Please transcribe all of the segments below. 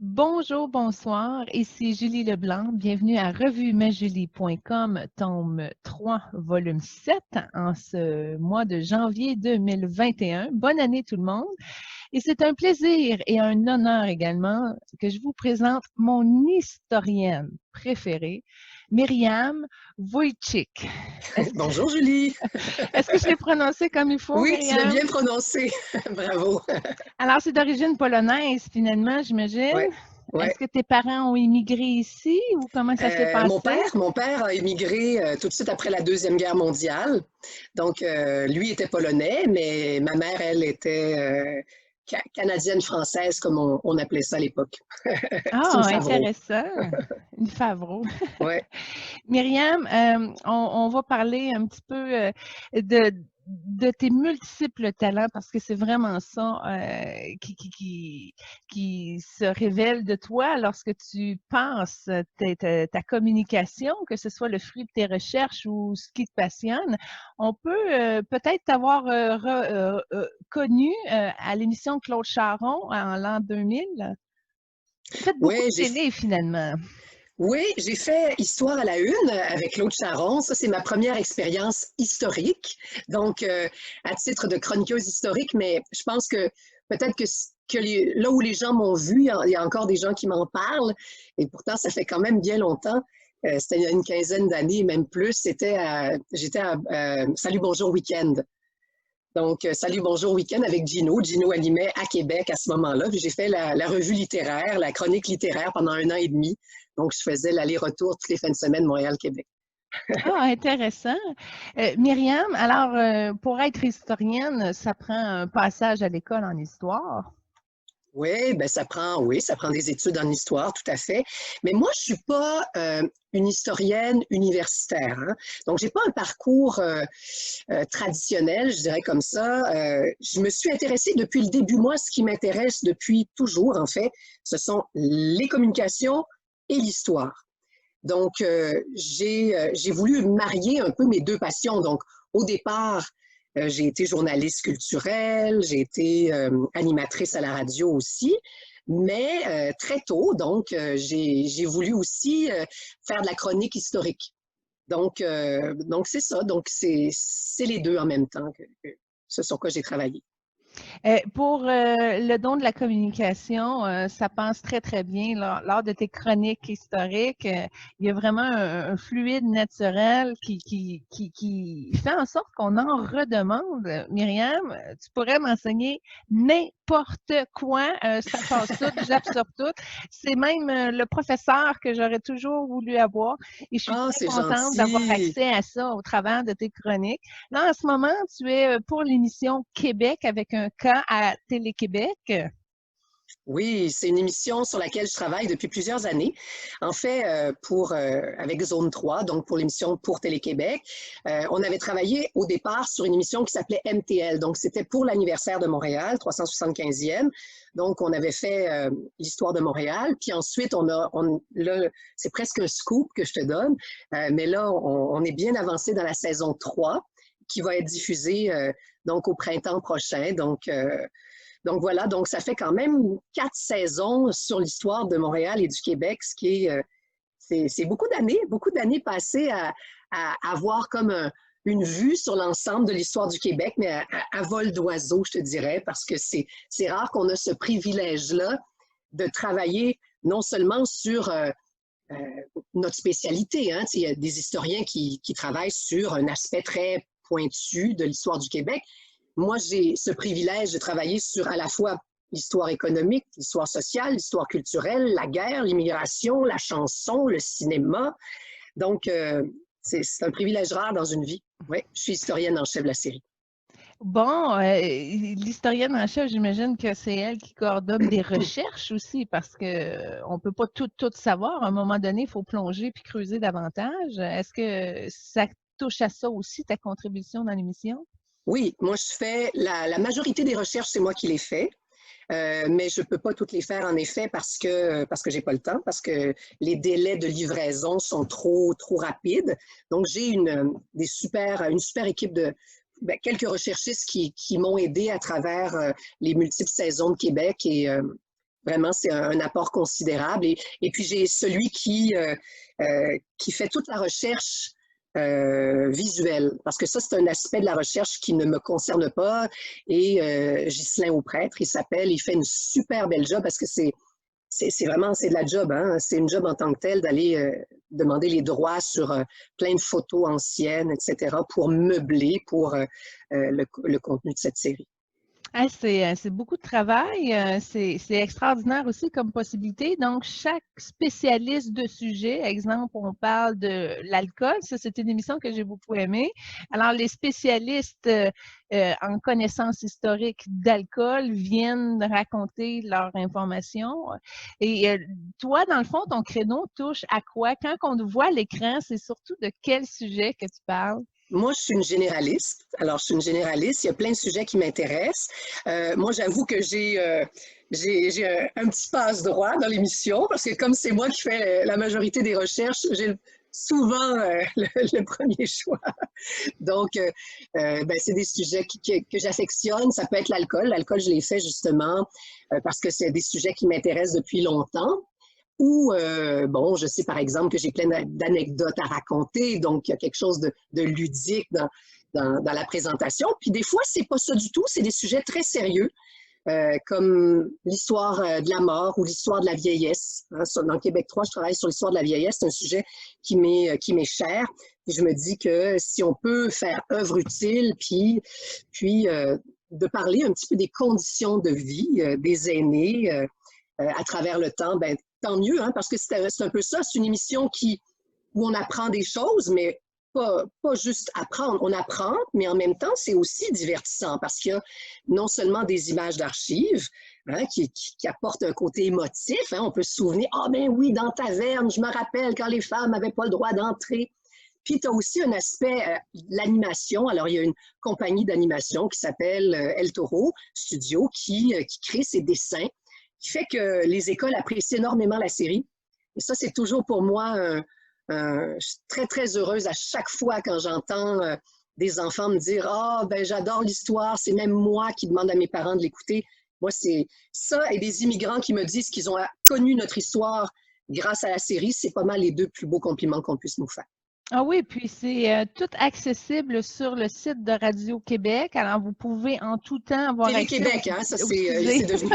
Bonjour, bonsoir, ici Julie Leblanc. Bienvenue à revuemajulie.com, tome 3, volume 7, en ce mois de janvier 2021. Bonne année tout le monde. Et c'est un plaisir et un honneur également que je vous présente mon historienne préférée, Myriam Wojcik. Bonjour Julie. Est-ce que je l'ai prononcé comme il faut, Oui, tu l'as Myriam? bien prononcé. Bravo. Alors, c'est d'origine polonaise, finalement, j'imagine. Ouais, ouais. Est-ce que tes parents ont immigré ici ou comment ça s'est Mon passé? père, mon père a émigré tout de suite après la Deuxième Guerre mondiale. Donc, lui était polonais, mais ma mère, elle, était canadienne-française, comme on appelait ça à l'époque. C'est une Ah, Favreau. intéressant. Une Favreau. Ouais. Myriam, on va parler un petit peu de tes multiples talents parce que c'est vraiment ça qui se révèle de toi lorsque tu penses ta communication, que ce soit le fruit de tes recherches ou ce qui te passionne. On peut peut-être t'avoir connu à l'émission Claude Charron en l'an 2000. Tu as fait beaucoup Ouais, de télé finalement. oui, j'ai fait Histoire à la une avec Claude Charron. Ça, c'est ma première expérience historique. Donc, à titre de chroniqueuse historique, mais je pense que peut-être que là où les gens m'ont vu, il y a encore des gens qui m'en parlent. Et pourtant, ça fait quand même bien longtemps. C'était il y a une quinzaine d'années, même plus. J'étais à Salut Bonjour Week-end. Donc, Salut Bonjour Week-end avec Gino. Gino animait à Québec à ce moment-là. Puis j'ai fait la revue littéraire, la chronique littéraire pendant 1 an et demi. Donc, je faisais l'aller-retour toutes les fins de semaine Montréal-Québec. Ah, intéressant. Myriam, alors, pour être historienne, ça prend un passage à l'école en histoire. Oui, ben oui, ça prend des études en histoire, tout à fait. Mais moi, je suis pas une historienne universitaire, hein. Donc, j'ai pas un parcours traditionnel, je dirais comme ça. Je me suis intéressée depuis le début. Moi, ce qui m'intéresse depuis toujours, en fait, ce sont les communications et l'histoire. Donc, j'ai voulu marier un peu mes deux passions. Donc, au départ, j'ai été journaliste culturelle, j'ai été animatrice à la radio aussi, mais très tôt, donc, j'ai voulu aussi faire de la chronique historique. Donc c'est ça. Donc, c'est les deux en même temps ce sur quoi j'ai travaillé. Pour le don de la communication, ça passe très, très bien. Lors de tes chroniques historiques, il y a vraiment un fluide naturel qui fait en sorte qu'on en redemande. Myriam, tu pourrais m'enseigner n'importe quoi, ça passe tout, j'absorbe tout. C'est même le professeur que j'aurais toujours voulu avoir et je suis Ah, très c'est contente d'avoir gentil. accès à ça au travers de tes chroniques. Là, en ce moment, tu es pour l'émission Québec avec un K à Télé-Québec. Oui, c'est une émission sur laquelle je travaille depuis plusieurs années. En fait, avec Zone 3, donc pour l'émission pour Télé-Québec, on avait travaillé au départ sur une émission qui s'appelait MTL. Donc, c'était pour l'anniversaire de Montréal, 375e. Donc, on avait fait l'histoire de Montréal. Puis ensuite, là, c'est presque un scoop que je te donne. Mais là, on est bien avancé dans la saison 3 qui va être diffusée donc au printemps prochain. Donc voilà, donc ça fait quand même 4 saisons sur l'histoire de Montréal et du Québec, ce qui est, c'est beaucoup d'années passées à avoir comme une vue sur l'ensemble de l'histoire du Québec, mais à vol d'oiseau, je te dirais, parce que c'est rare qu'on a ce privilège-là de travailler non seulement sur euh, notre spécialité, hein, il y a des historiens qui travaillent sur un aspect très pointu de l'histoire du Québec. Moi, j'ai ce privilège de travailler sur à la fois l'histoire économique, l'histoire sociale, l'histoire culturelle, la guerre, l'immigration, la chanson, le cinéma. Donc, c'est un privilège rare dans une vie. Oui, je suis historienne en chef de la série. Bon, l'historienne en chef, j'imagine que c'est elle qui coordonne des recherches aussi, parce que on peut pas tout savoir. À un moment donné, il faut plonger puis creuser davantage. Est-ce que ça touche à ça aussi, ta contribution dans l'émission? Oui, moi, je fais la majorité des recherches, c'est moi qui les fais. Mais je ne peux pas toutes les faire en effet parce que j'ai pas le temps, parce que les délais de livraison sont trop rapides. Donc, j'ai une super équipe de quelques recherchistes qui m'ont aidé à travers les multiples saisons de Québec. Et Vraiment, c'est un apport considérable. Et puis, j'ai celui qui fait toute la recherche visuelle, parce que ça, c'est un aspect de la recherche qui ne me concerne pas. Et Ghislain Auprêtre, il s'appelle, il fait une super belle job, parce que c'est vraiment, c'est de la job, hein? C'est une job en tant que telle d'aller demander les droits sur plein de photos anciennes, etc., pour meubler pour le contenu de cette série. Ah, c'est beaucoup de travail. C'est extraordinaire aussi comme possibilité. Donc, chaque spécialiste de sujet, exemple, on parle de l'alcool. Ça, c'est une émission que j'ai beaucoup aimée. Alors, les spécialistes en connaissances historiques d'alcool viennent raconter leur information. Et toi, dans le fond, ton créneau touche à quoi? Quand on te voit à l'écran, c'est surtout de quel sujet que tu parles? Moi, je suis une généraliste. Alors, je suis une généraliste. Il y a plein de sujets qui m'intéressent. Moi, j'avoue que j'ai un petit passe-droit dans l'émission parce que comme c'est moi qui fais la majorité des recherches, j'ai souvent le premier choix. Donc, c'est des sujets que j'affectionne. Ça peut être l'alcool. L'alcool, je l'ai fait justement parce que c'est des sujets qui m'intéressent depuis longtemps. Ou, bon, je sais par exemple que j'ai plein d'anecdotes à raconter, donc il y a quelque chose de ludique dans la présentation. Puis des fois, c'est pas ça du tout, c'est des sujets très sérieux, comme l'histoire de la mort ou l'histoire de la vieillesse. Hein, dans Québec 3, je travaille sur l'histoire de la vieillesse, c'est un sujet qui m'est cher. Et je me dis que si on peut faire œuvre utile, puis de parler un petit peu des conditions de vie des aînés à travers le temps, ben, tant mieux, hein, parce que c'est un peu ça, c'est une émission où on apprend des choses, mais pas juste apprendre. On apprend, mais en même temps, c'est aussi divertissant parce qu'il y a non seulement des images d'archives hein, qui apportent un côté émotif. Hein, on peut se souvenir, ah ben oui, dans Taverne, je me rappelle quand les femmes n'avaient pas le droit d'entrer. Puis tu as aussi un aspect, l'animation. Alors, il y a une compagnie d'animation qui s'appelle El Toro Studio qui crée ces dessins qui fait que les écoles apprécient énormément la série. Et ça, c'est toujours pour moi, je suis très, très heureuse à chaque fois quand j'entends des enfants me dire « Ah, ben j'adore l'histoire, c'est même moi qui demande à mes parents de l'écouter. » Moi, c'est ça et des immigrants qui me disent qu'ils ont connu notre histoire grâce à la série, c'est pas mal les deux plus beaux compliments qu'on puisse nous faire. Ah oui, puis c'est tout accessible sur le site de Radio-Québec. Alors, vous pouvez en tout temps avoir accès. Télé-Québec, hein, ça c'est devenu.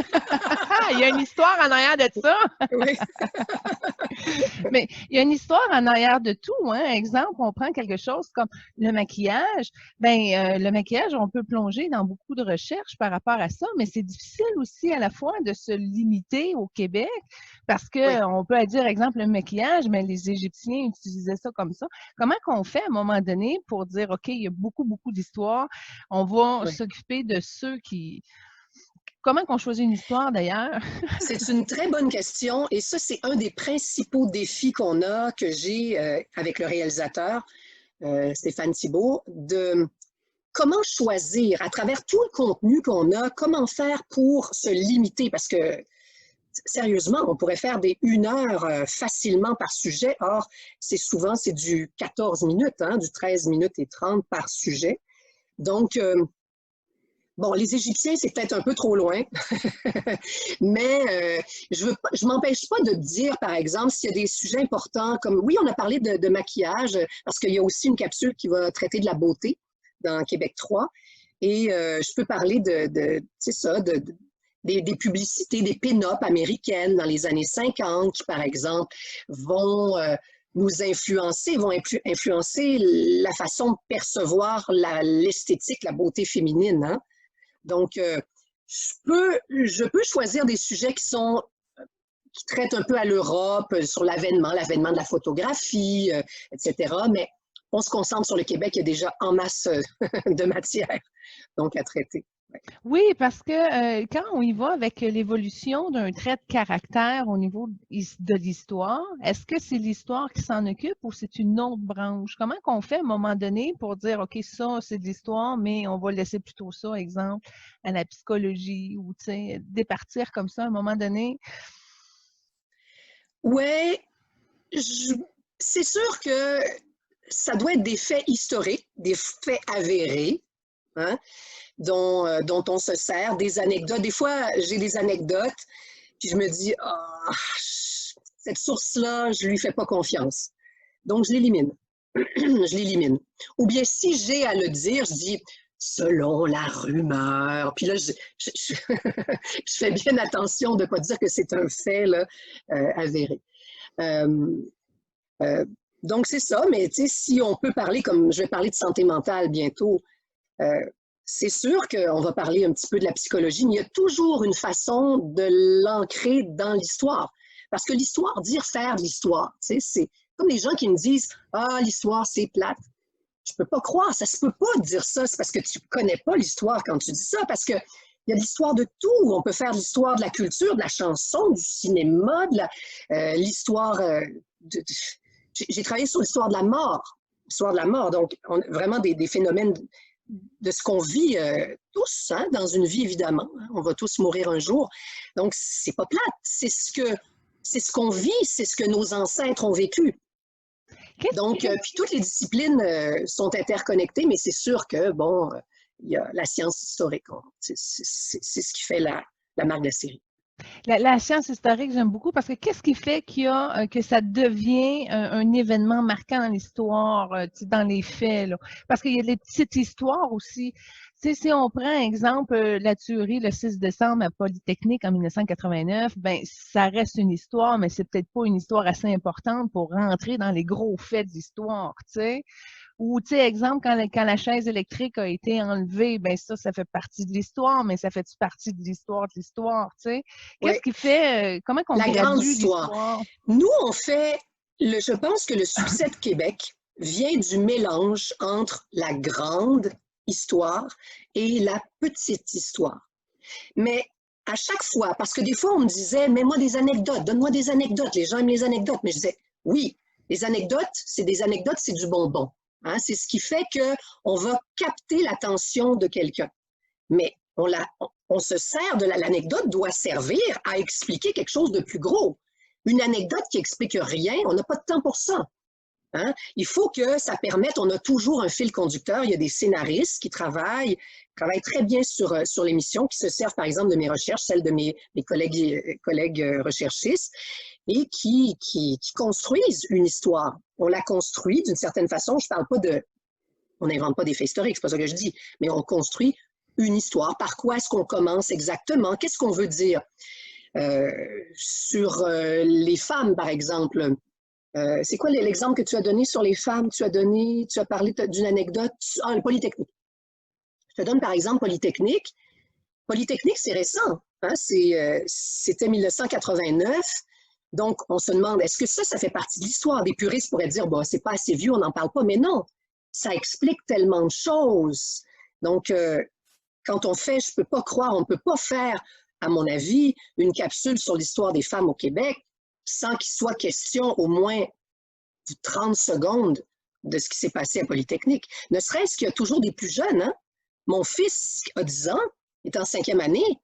Il y a une histoire en arrière de ça. Oui. Mais il y a une histoire en arrière de tout. Hein. Exemple, on prend quelque chose comme le maquillage. Le maquillage, on peut plonger dans beaucoup de recherches par rapport à ça, mais c'est difficile aussi à la fois de se limiter au Québec parce qu'on peut dire, exemple, le maquillage, mais les Égyptiens utilisaient ça comme ça. Comment qu'on fait à un moment donné pour dire, OK, il y a beaucoup, beaucoup d'histoires, on va s'occuper de ceux qui... Comment qu'on choisit une histoire d'ailleurs? C'est une très bonne question et ça, c'est un des principaux défis qu'on a, que j'ai avec le réalisateur Stéphane Thibault, de comment choisir à travers tout le contenu qu'on a, comment faire pour se limiter parce que sérieusement, on pourrait faire des 1 heure facilement par sujet. Or, c'est du 14 minutes, hein, du 13 minutes et 30 par sujet. Donc, bon, les Égyptiens, c'est peut-être un peu trop loin, mais je m'empêche pas de dire, par exemple, s'il y a des sujets importants, comme, oui, on a parlé de maquillage, parce qu'il y a aussi une capsule qui va traiter de la beauté dans Québec 3, et je peux parler des publicités, des pin-up américaines dans les années 50 qui, par exemple, vont nous influencer, vont influencer la façon de percevoir l'esthétique, la beauté féminine. Hein? Donc, je peux choisir des sujets qui traitent un peu à l'Europe, sur l'avènement de la photographie, etc. Mais on se concentre sur le Québec, il y a déjà en masse de matière donc à traiter. Oui, parce que quand on y va avec l'évolution d'un trait de caractère au niveau de l'histoire, est-ce que c'est l'histoire qui s'en occupe ou c'est une autre branche? Comment qu'on fait à un moment donné pour dire, OK, ça, c'est de l'histoire, mais on va laisser plutôt ça, exemple, à la psychologie ou, tu sais, départir comme ça à un moment donné? Oui, c'est sûr que ça doit être des faits historiques, des faits avérés, hein, dont on se sert, des anecdotes. Des fois, j'ai des anecdotes, puis je me dis, ah, cette source-là, je lui fais pas confiance. Donc, je l'élimine. Je l'élimine. Ou bien, si j'ai à le dire, je dis, selon la rumeur. Puis là, je fais bien attention de ne pas dire que c'est un fait là, avéré. Euh, euh, donc, c'est ça, mais tu sais, si on peut parler, comme je vais parler de santé mentale bientôt, c'est sûr qu'on va parler un petit peu de la psychologie, mais il y a toujours une façon de l'ancrer dans l'histoire. Parce que l'histoire, dire faire de l'histoire, tu sais, c'est comme les gens qui me disent « Ah, l'histoire, c'est plate ». Je peux pas croire, ça se peut pas dire ça. C'est parce que tu connais pas l'histoire quand tu dis ça, parce que il y a de l'histoire de tout. On peut faire de l'histoire de la culture, de la chanson, du cinéma, de l'histoire j'ai travaillé sur l'histoire de la mort. L'histoire de la mort, donc vraiment des phénomènes de ce qu'on vit tous, hein, dans une vie, évidemment. On va tous mourir un jour. Donc, c'est pas plate. C'est ce qu'on vit, c'est ce que nos ancêtres ont vécu. Donc, puis toutes les disciplines sont interconnectées, mais c'est sûr que, bon, il y a la science historique. C'est ce qui fait la marque de la série. La science historique, j'aime beaucoup parce que qu'est-ce qui fait que ça devient un événement marquant dans l'histoire, dans les faits, là? Parce qu'il y a des petites histoires aussi. Tu sais, si on prend exemple la tuerie le 6 décembre à Polytechnique en 1989, ben ça reste une histoire, mais c'est peut-être pas une histoire assez importante pour rentrer dans les gros faits d'histoire, tu sais. Ou, tu sais, exemple, quand la chaise électrique a été enlevée, ben ça fait partie de l'histoire, mais ça fait-tu partie de l'histoire, tu sais? Qu'est-ce qui fait, comment qu'on la grande gradue histoire. l'histoire? Nous, on fait, je pense que le succès de Québec vient du mélange entre la grande histoire et la petite histoire. Mais à chaque fois, parce que des fois, on me disait, mets-moi des anecdotes, donne-moi des anecdotes. Les gens aiment les anecdotes. Mais je disais, oui, les anecdotes, c'est du bonbon. Hein? C'est ce qui fait qu'on va capter l'attention de quelqu'un. Mais on se sert de l'anecdote doit servir à expliquer quelque chose de plus gros. Une anecdote qui explique rien, on n'a pas de temps pour ça. Hein? Il faut que ça permette, on a toujours un fil conducteur, il y a des scénaristes qui travaillent très bien sur l'émission, qui se servent par exemple de mes recherches, celles de mes collègues recherchistes, et qui construisent une histoire. On la construit d'une certaine façon, je parle pas on n'invente pas des faits historiques, c'est pas ça que je dis, mais on construit une histoire. Par quoi est-ce qu'on commence exactement? Qu'est-ce qu'on veut dire? Sur les femmes, par exemple, c'est quoi l'exemple que tu as donné sur les femmes? Tu as parlé d'une anecdote, le Polytechnique. Je te donne par exemple Polytechnique. Polytechnique, c'est récent, hein? C'était 1989. Donc, on se demande, est-ce que ça fait partie de l'histoire? Des puristes pourraient dire, bon, c'est pas assez vieux, on n'en parle pas, mais non, ça explique tellement de choses. Donc, quand on fait, je peux pas croire, on peut pas faire, à mon avis, une capsule sur l'histoire des femmes au Québec sans qu'il soit question au moins de 30 secondes de ce qui s'est passé à Polytechnique. Ne serait-ce qu'il y a toujours des plus jeunes. Hein? Mon fils a 10 ans, il est en 5e année.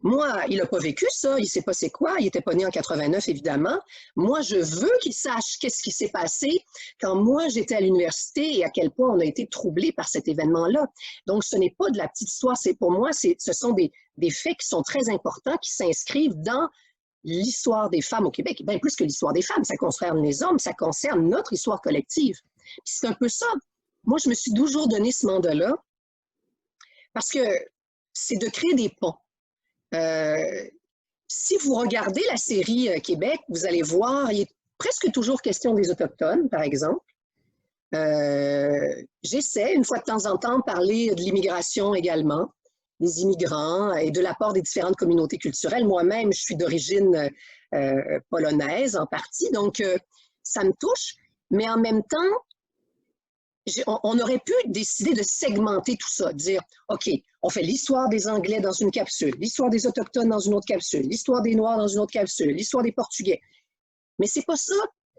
Moi, il n'a pas vécu ça, il ne sait pas c'est quoi, il n'était pas né en 89, évidemment. Moi, je veux qu'il sache qu'est-ce qui s'est passé quand moi, j'étais à l'université et à quel point on a été troublés par cet événement-là. Donc, ce n'est pas de la petite histoire, pour moi, ce sont des faits qui sont très importants, qui s'inscrivent dans l'histoire des femmes au Québec. Bien plus que l'histoire des femmes, ça concerne les hommes, ça concerne notre histoire collective. Puis c'est un peu ça. Moi, je me suis toujours donné ce mandat-là parce que c'est de créer des ponts. Si vous regardez la série Québec, vous allez voir, il est presque toujours question des Autochtones, par exemple. J'essaie, une fois de temps en temps, de parler de l'immigration également, des immigrants et de l'apport des différentes communautés culturelles. Moi-même, je suis d'origine polonaise en partie, donc ça me touche. Mais en même temps, on aurait pu décider de segmenter tout ça, de dire, OK, on fait l'histoire des Anglais dans une capsule, l'histoire des Autochtones dans une autre capsule, l'histoire des Noirs dans une autre capsule, l'histoire des Portugais. Mais c'est pas ça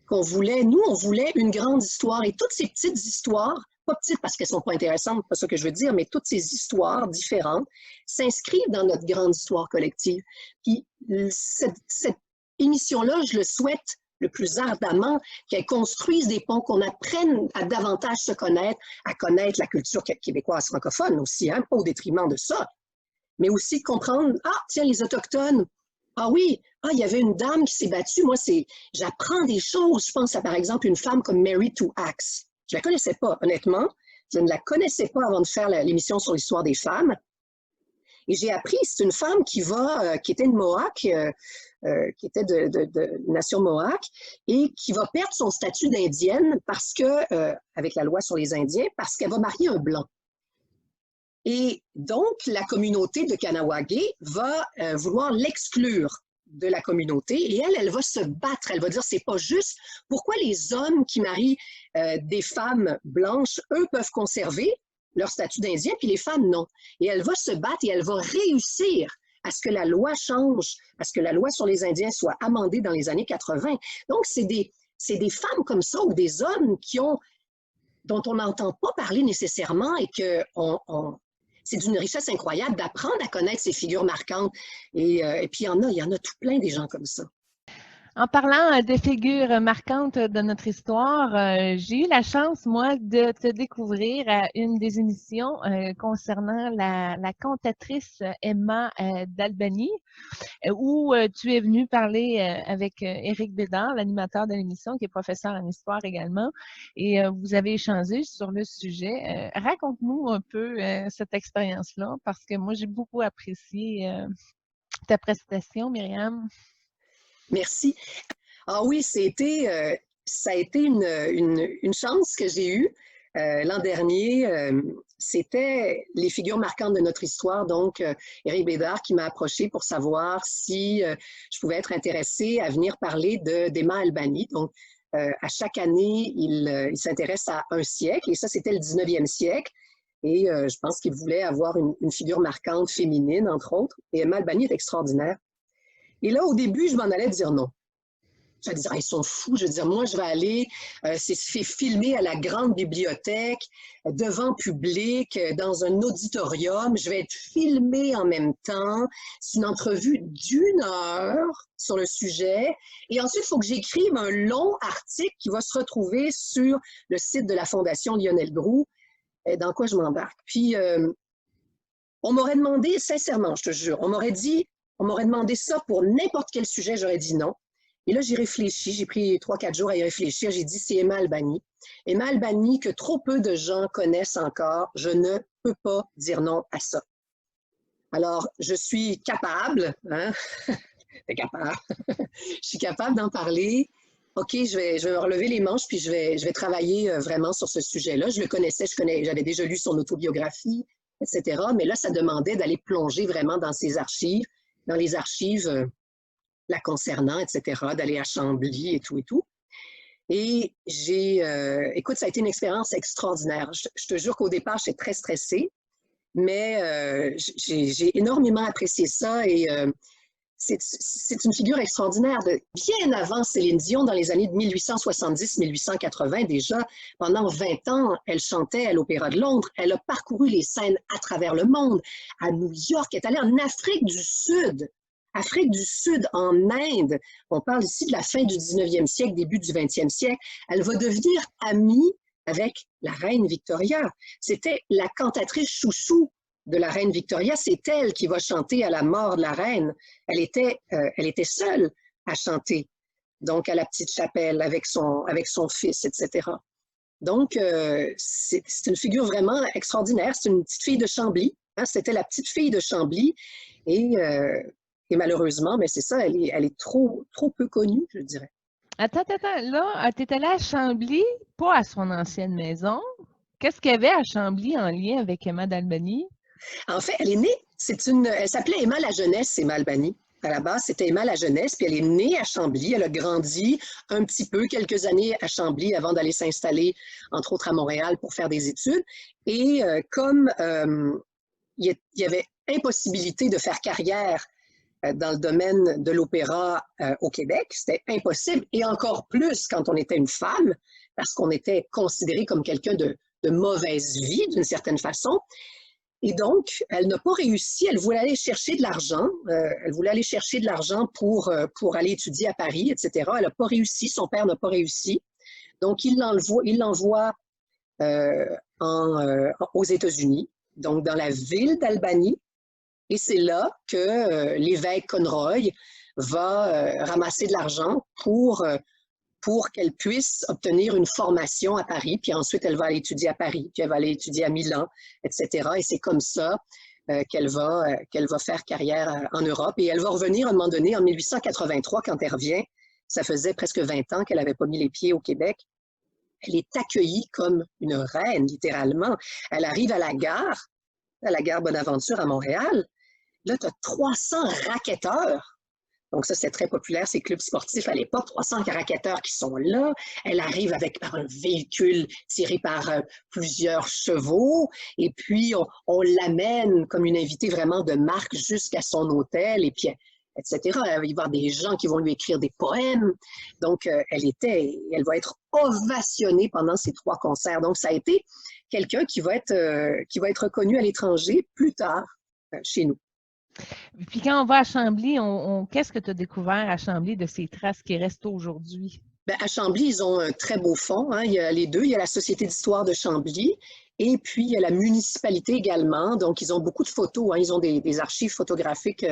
qu'on voulait. Nous, on voulait une grande histoire. Et toutes ces petites histoires, pas petites parce qu'elles sont pas intéressantes, pas ça que je veux dire, mais toutes ces histoires différentes s'inscrivent dans notre grande histoire collective. Puis cette émission-là, je le souhaite le plus ardemment, qu'elle construise des ponts, qu'on apprenne à davantage se connaître, à connaître la culture québécoise francophone aussi, hein, pas au détriment de ça, mais aussi de comprendre, ah, tiens, les Autochtones, Ah oui, ah, il y avait une dame qui s'est battue. Moi, j'apprends des choses. Je pense à, par exemple, une femme comme Mary Two Axe. Je la connaissais pas, honnêtement. Je ne la connaissais pas avant de faire l'émission sur l'histoire des femmes. Et j'ai appris, c'est une femme qui était une Mohawk, qui était de nation Mohawk, et qui va perdre son statut d'indienne parce que, avec la loi sur les Indiens, parce qu'elle va marier un blanc. Et donc, la communauté de Kanawagé va vouloir l'exclure de la communauté et elle va se battre. Elle va dire, c'est pas juste. Pourquoi les hommes qui marient des femmes blanches, eux, peuvent conserver leur statut d'Indien, puis les femmes, non. Et elle va se battre et elle va réussir à ce que la loi change, à ce que la loi sur les Indiens soit amendée dans les années 80. Donc, c'est des femmes comme ça ou des hommes dont on n'entend pas parler nécessairement et que c'est d'une richesse incroyable d'apprendre à connaître ces figures marquantes. Et puis, il y en a tout plein des gens comme ça. En parlant des figures marquantes de notre histoire, j'ai eu la chance, moi, de te découvrir à une des émissions concernant la cantatrice Emma d'Albany, où tu es venu parler avec Éric Bédard, l'animateur de l'émission, qui est professeur en histoire également, et vous avez échangé sur le sujet. Raconte-nous un peu cette expérience-là, parce que moi, j'ai beaucoup apprécié ta prestation, Myriam. Merci. Ah oui, ça a été une chance que j'ai eue. L'an dernier, c'était les figures marquantes de notre histoire. Donc, Éric Bédard qui m'a approché pour savoir si je pouvais être intéressée à venir parler d'Emma Albany. Donc, à chaque année, il s'intéresse à un siècle, et ça, c'était le 19e siècle. Et je pense qu'il voulait avoir une figure marquante féminine, entre autres. Et Emma Albany est extraordinaire. Et là, au début, je m'en allais dire non. Je vais dire, ils sont fous. Je veux dire, moi, je vais aller, c'est fait filmer à la grande bibliothèque, devant public, dans un auditorium. Je vais être filmée en même temps. C'est une entrevue d'1 heure sur le sujet. Et ensuite, il faut que j'écrive un long article qui va se retrouver sur le site de la Fondation Lionel Groulx. Dans quoi je m'embarque? Puis, on m'aurait demandé, sincèrement, je te jure, on m'aurait demandé ça pour n'importe quel sujet, j'aurais dit non. Et là, j'ai réfléchi, j'ai pris 3-4 jours à y réfléchir. J'ai dit, c'est Emma Albany. Emma Albany, que trop peu de gens connaissent encore, je ne peux pas dire non à ça. Alors, je suis capable, hein? capable. Je suis capable d'en parler. OK, je vais me relever les manches, puis je vais travailler vraiment sur ce sujet-là. Je le connaissais, j'avais déjà lu son autobiographie, etc. Mais là, ça demandait d'aller plonger vraiment dans ses archives, dans les archives la concernant, etc., d'aller à Chambly et tout et tout. Et écoute, ça a été une expérience extraordinaire. Je te jure qu'au départ, j'étais très stressée, mais j'ai énormément apprécié ça et c'est une figure extraordinaire. Bien avant Céline Dion, dans les années 1870-1880 déjà, pendant 20 ans, elle chantait à l'Opéra de Londres. Elle a parcouru les scènes à travers le monde, à New York, elle est allée en Afrique du Sud. Afrique du Sud, en Inde, on parle ici de la fin du 19e siècle, début du 20e siècle, elle va devenir amie avec la reine Victoria. C'était la cantatrice chouchou de la reine Victoria, c'est elle qui va chanter à la mort de la reine. Elle était seule à chanter, donc à la petite chapelle avec son fils, etc. Donc, c'est une figure vraiment extraordinaire. C'est une petite fille de Chambly. Hein, c'était la petite fille de Chambly. Et malheureusement, mais c'est ça, elle est trop peu connue, je dirais. Attends, là, tu es allée à Chambly, pas à son ancienne maison. Qu'est-ce qu'il y avait à Chambly en lien avec Emma d'Albany? En fait, elle est née, elle s'appelait Emma la Jeunesse, Emma Albany. À la base, c'était Emma la Jeunesse, puis elle est née à Chambly. Elle a grandi un petit peu, quelques années à Chambly avant d'aller s'installer, entre autres à Montréal, pour faire des études. Et comme il y avait impossibilité de faire carrière dans le domaine de l'opéra au Québec, c'était impossible, et encore plus quand on était une femme, parce qu'on était considéré comme quelqu'un de mauvaise vie, d'une certaine façon. Et donc, elle n'a pas réussi, elle voulait aller chercher de l'argent, pour aller étudier à Paris, etc. Elle n'a pas réussi, son père n'a pas réussi. Donc, il l'envoie aux États-Unis, donc dans la ville d'Albany. Et c'est là que l'évêque Conroy va ramasser de l'argent pour qu'elle puisse obtenir une formation à Paris, puis ensuite elle va aller étudier à Paris, puis elle va aller étudier à Milan, etc. Et c'est comme ça qu'elle va faire carrière en Europe. Et elle va revenir à un moment donné, en 1883, quand elle revient, ça faisait presque 20 ans qu'elle n'avait pas mis les pieds au Québec. Elle est accueillie comme une reine, littéralement. Elle arrive à la gare Bonaventure à Montréal. Là, tu as 300 racketteurs. Donc ça, c'est très populaire, ces clubs sportifs à l'époque, 300 racketteurs qui sont là. Elle arrive par un véhicule tiré par plusieurs chevaux, et puis on l'amène comme une invitée vraiment de marque jusqu'à son hôtel, et puis etc. Il va y avoir des gens qui vont lui écrire des poèmes. Donc, elle va être ovationnée pendant ces 3 concerts. Donc, ça a été quelqu'un qui va être reconnu à l'étranger plus tard chez nous. Puis quand on va à Chambly, qu'est-ce que tu as découvert à Chambly de ces traces qui restent aujourd'hui? Bien, à Chambly, ils ont un très beau fonds. Hein. Il y a les deux. Il y a la Société d'histoire de Chambly et puis il y a la municipalité également. Donc, ils ont beaucoup de photos. Hein. Ils ont des archives photographiques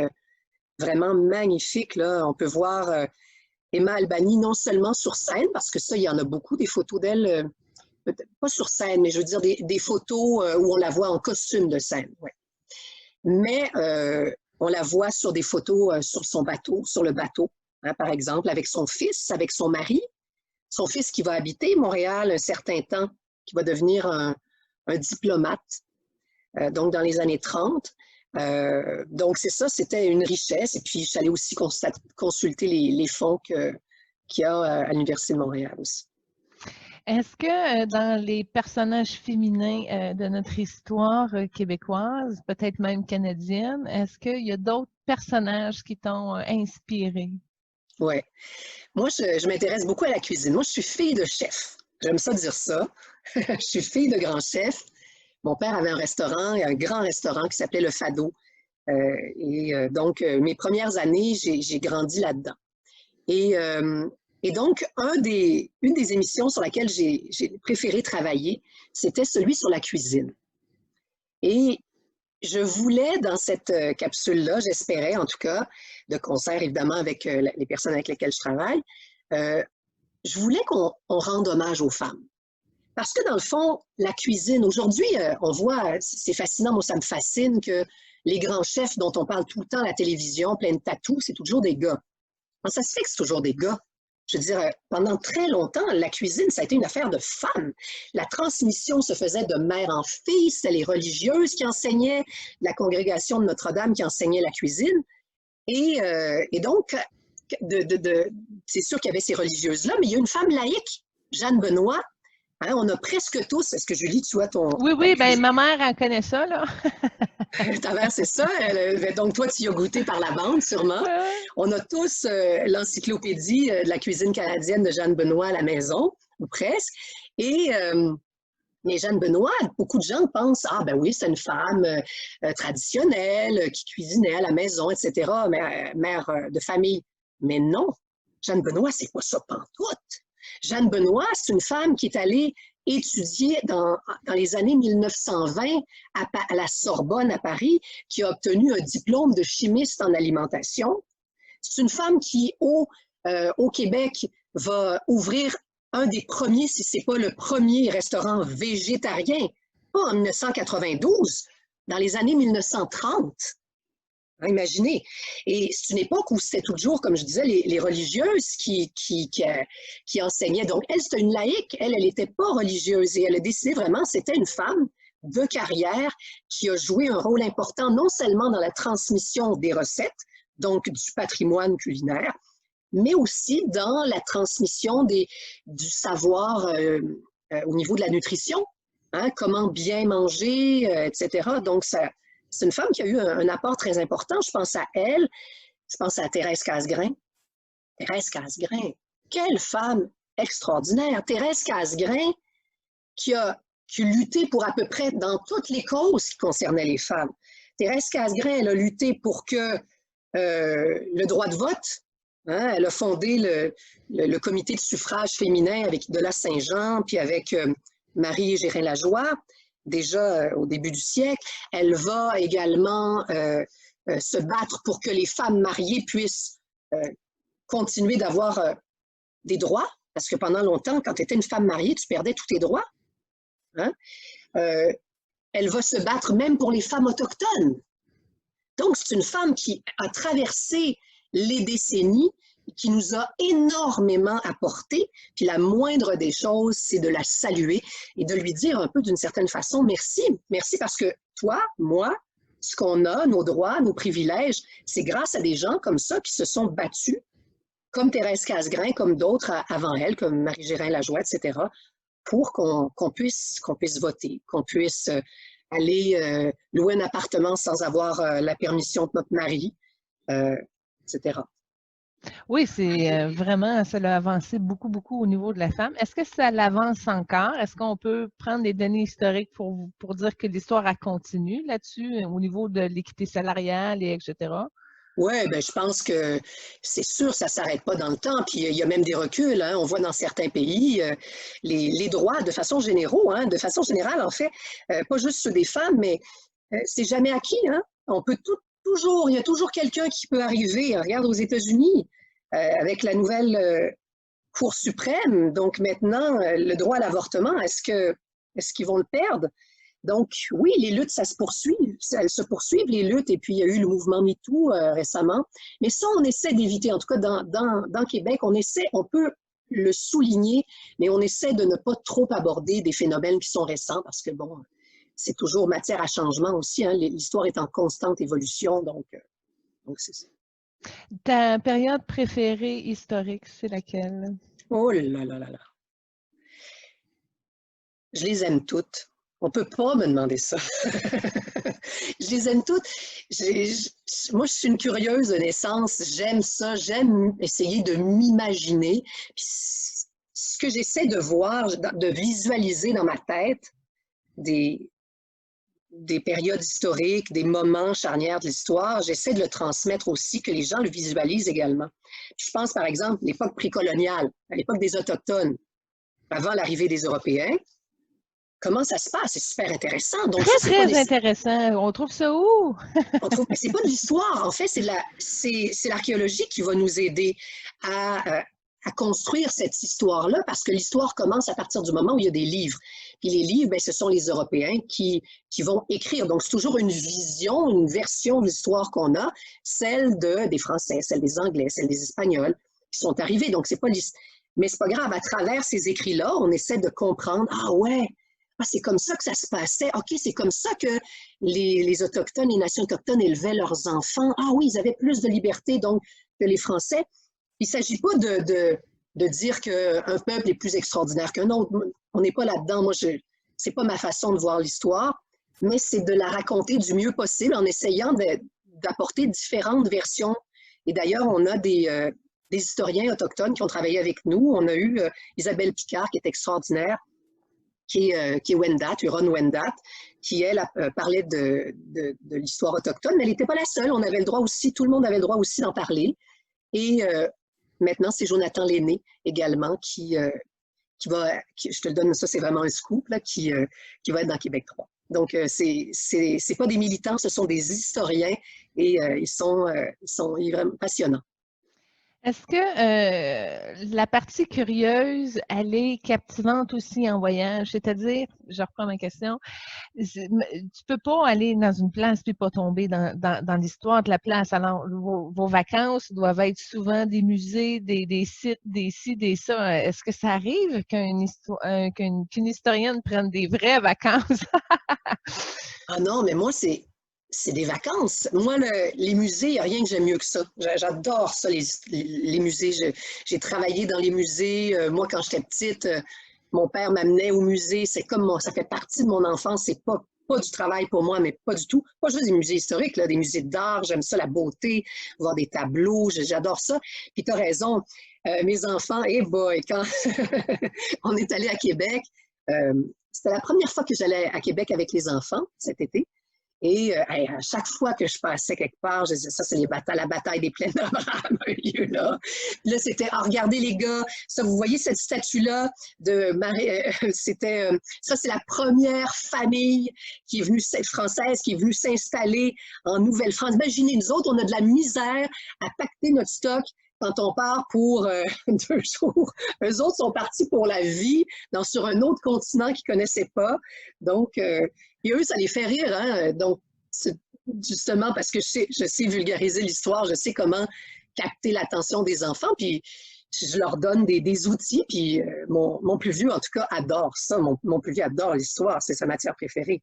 vraiment magnifiques. Là. On peut voir Emma Albany non seulement sur scène, parce que ça, il y en a beaucoup, des photos d'elle, peut-être pas sur scène, mais je veux dire des photos où on la voit en costume de scène. Ouais. Mais on la voit sur des photos sur son bateau, sur le bateau, hein, par exemple, avec son fils, avec son mari. Son fils qui va habiter Montréal un certain temps, qui va devenir un diplomate, donc dans les années 30. Donc c'est ça, c'était une richesse. Et puis, j'allais aussi consulter les fonds qu'il y a à l'Université de Montréal aussi. Est-ce que dans les personnages féminins de notre histoire québécoise, peut-être même canadienne, est-ce qu'il y a d'autres personnages qui t'ont inspiré? Oui. Moi, je m'intéresse beaucoup à la cuisine. Moi, je suis fille de chef. J'aime ça dire ça. Je suis fille de grand chef. Mon père avait un grand restaurant qui s'appelait Le Fado. Donc, mes premières années, j'ai grandi là-dedans. Et donc, une des émissions sur laquelle j'ai préféré travailler, c'était celui sur la cuisine. Et je voulais, dans cette capsule-là, j'espérais en tout cas, de concert évidemment avec les personnes avec lesquelles je travaille, je voulais qu'on rende hommage aux femmes. Parce que dans le fond, la cuisine, aujourd'hui, on voit, c'est fascinant, moi ça me fascine que les grands chefs dont on parle tout le temps à la télévision, plein de tatous, c'est toujours des gars. Alors, ça se fait que c'est toujours des gars. Je veux dire, pendant très longtemps, la cuisine, ça a été une affaire de femmes. La transmission se faisait de mère en fille, c'était les religieuses qui enseignaient, la congrégation de Notre-Dame qui enseignait la cuisine. Et donc, c'est sûr qu'il y avait ces religieuses-là, mais il y a une femme laïque, Jeanne Benoît. Hein, on a presque tous, est-ce que Julie, tu vois ton... Oui, bien, ma mère, elle connaît ça, là. Ta mère, c'est ça. Donc, toi, tu y as goûté par la bande, sûrement. On a tous l'encyclopédie de la cuisine canadienne de Jeanne Benoît à la maison, ou presque. Mais Jeanne Benoît, beaucoup de gens pensent, ah ben oui, c'est une femme traditionnelle qui cuisinait à la maison, etc., mère de famille. Mais non, Jeanne Benoît, c'est pas ça pantoute. Jeanne Benoît, c'est une femme qui est allée étudié dans les années 1920 à la Sorbonne à Paris, qui a obtenu un diplôme de chimiste en alimentation. C'est une femme qui, au Québec, va ouvrir un des premiers, si ce n'est pas le premier restaurant végétarien, pas en 1992, dans les années 1930. Imaginez. Et c'est une époque où c'était toujours, comme je disais, les religieuses qui enseignaient. Donc, elle, c'était une laïque. Elle n'était pas religieuse. Et elle a décidé vraiment, c'était une femme de carrière qui a joué un rôle important, non seulement dans la transmission des recettes, donc du patrimoine culinaire, mais aussi dans la transmission du savoir au niveau de la nutrition, hein, comment bien manger, etc. Donc, c'est une femme qui a eu un apport très important. Je pense à elle, je pense à Thérèse Casgrain. Thérèse Casgrain, quelle femme extraordinaire. Thérèse Casgrain qui a lutté pour à peu près dans toutes les causes qui concernaient les femmes. Thérèse Casgrain, elle a lutté pour que le droit de vote, hein, elle a fondé le comité de suffrage féminin avec Idola Saint-Jean, puis avec Marie Gérin-Lajoie, déjà au début du siècle. Elle va également se battre pour que les femmes mariées puissent continuer d'avoir des droits, parce que pendant longtemps, quand tu étais une femme mariée, tu perdais tous tes droits. Hein? Elle va se battre même pour les femmes autochtones. Donc, c'est une femme qui a traversé les décennies, qui nous a énormément apporté. Puis la moindre des choses, c'est de la saluer et de lui dire un peu d'une certaine façon, merci. Merci parce que toi, moi, ce qu'on a, nos droits, nos privilèges, c'est grâce à des gens comme ça qui se sont battus, comme Thérèse Casgrain, comme d'autres avant elle, comme Marie-Gérin-Lajoie, etc., pour qu'on puisse voter, qu'on puisse aller louer un appartement sans avoir la permission de notre mari, etc. Oui, c'est vraiment, ça l'a avancé beaucoup, beaucoup au niveau de la femme. Est-ce que ça l'avance encore? Est-ce qu'on peut prendre des données historiques pour dire que l'histoire a continué là-dessus, au niveau de l'équité salariale, et etc.? Oui, ben, je pense que c'est sûr, ça ne s'arrête pas dans le temps. Puis il y a même des reculs. Hein. On voit dans certains pays les droits de façon de façon générale, en fait, pas juste ceux des femmes, mais c'est jamais acquis. Hein. On peut toujours, il y a toujours quelqu'un qui peut arriver. Regarde aux États-Unis, avec la nouvelle Cour suprême. Donc maintenant, le droit à l'avortement, est-ce qu'ils vont le perdre? Donc, oui, les luttes, ça se poursuit. Elles se poursuivent, les luttes, et puis il y a eu le mouvement MeToo récemment. Mais ça, on essaie d'éviter. En tout cas, dans Québec, on peut le souligner, mais on essaie de ne pas trop aborder des phénomènes qui sont récents parce que, bon, c'est toujours matière à changement aussi. Hein. L'histoire est en constante évolution, donc c'est ça. Ta période préférée historique, c'est laquelle? Oh là là là là. Je les aime toutes. On ne peut pas me demander ça. Je les aime toutes. Moi, je suis une curieuse de naissance. J'aime ça. J'aime essayer de m'imaginer. Ce que j'essaie de voir, de visualiser dans ma tête des périodes historiques, des moments charnières de l'histoire, j'essaie de le transmettre aussi, que les gens le visualisent également. Je pense, par exemple, à l'époque précoloniale, à l'époque des Autochtones, avant l'arrivée des Européens. Comment ça se passe? C'est super intéressant. Donc, très intéressant. On trouve ça où? C'est pas de l'histoire. En fait, c'est l'archéologie qui va nous aider à construire cette histoire-là, parce que l'histoire commence à partir du moment où il y a des livres. Puis les livres, bien, ce sont les Européens qui vont écrire. Donc, c'est toujours une vision, une version de l'histoire qu'on a, celle des Français, celle des Anglais, celle des Espagnols qui sont arrivés. Donc, c'est pas l'histoire. Mais c'est pas grave. À travers ces écrits-là, on essaie de comprendre, ah ouais, c'est comme ça que ça se passait. OK, c'est comme ça que les Autochtones, les nations autochtones élevaient leurs enfants. Ah oui, ils avaient plus de liberté donc que les Français. Il ne s'agit pas de dire qu'un peuple est plus extraordinaire qu'un autre. On n'est pas là-dedans. Moi, c'est pas ma façon de voir l'histoire, mais c'est de la raconter du mieux possible en essayant d'apporter différentes versions. Et d'ailleurs, on a des historiens autochtones qui ont travaillé avec nous. On a eu Isabelle Picard, qui est extraordinaire, qui est Wendat, Huron Wendat, qui, elle, parlait de l'histoire autochtone, mais elle n'était pas la seule. On avait le droit aussi, tout le monde avait le droit aussi d'en parler. Et maintenant, c'est Jonathan Lenné également qui va, je te le donne, ça c'est vraiment un scoop, là, qui va être dans Québec 3. Donc, c'est pas des militants, ce sont des historiens et ils sont vraiment passionnants. Est-ce que la partie curieuse, elle est captivante aussi en voyage? C'est-à-dire, je reprends ma question, tu peux pas aller dans une place puis pas tomber dans l'histoire de la place. Alors, vos vacances doivent être souvent des musées, des sites, des ci, des ça. Est-ce que ça arrive qu'une historienne prenne des vraies vacances? Ah non, mais moi, c'est des vacances. Moi, les musées, il n'y a rien que j'aime mieux que ça. J'adore ça, les musées. J'ai travaillé dans les musées. Moi, quand j'étais petite, mon père m'amenait au musée. C'est comme ça fait partie de mon enfance. C'est pas du travail pour moi, mais pas du tout. Pas juste des musées historiques, là, des musées d'art. J'aime ça, la beauté, voir des tableaux. J'adore ça. Puis tu as raison. Mes enfants, boy, quand on est allé à Québec, c'était la première fois que j'allais à Québec avec les enfants cet été. Et à chaque fois que je passais quelque part, je disais, ça, c'est la bataille des plaines d'Abraham a eu lieu là. Là, c'était, regardez les gars, ça, vous voyez cette statue-là de Marie, ça, c'est la première famille qui est venue, française, qui est venue s'installer en Nouvelle-France. Imaginez, nous autres, on a de la misère à pacter notre stock quand on part pour 2 jours. Eux autres sont partis pour la vie sur un autre continent qu'ils ne connaissaient pas. Donc, et eux, ça les fait rire. Hein? Donc, justement, parce que je sais vulgariser l'histoire, je sais comment capter l'attention des enfants, puis je leur donne des outils, puis mon plus vieux, en tout cas, adore ça. Mon plus vieux adore l'histoire, c'est sa matière préférée.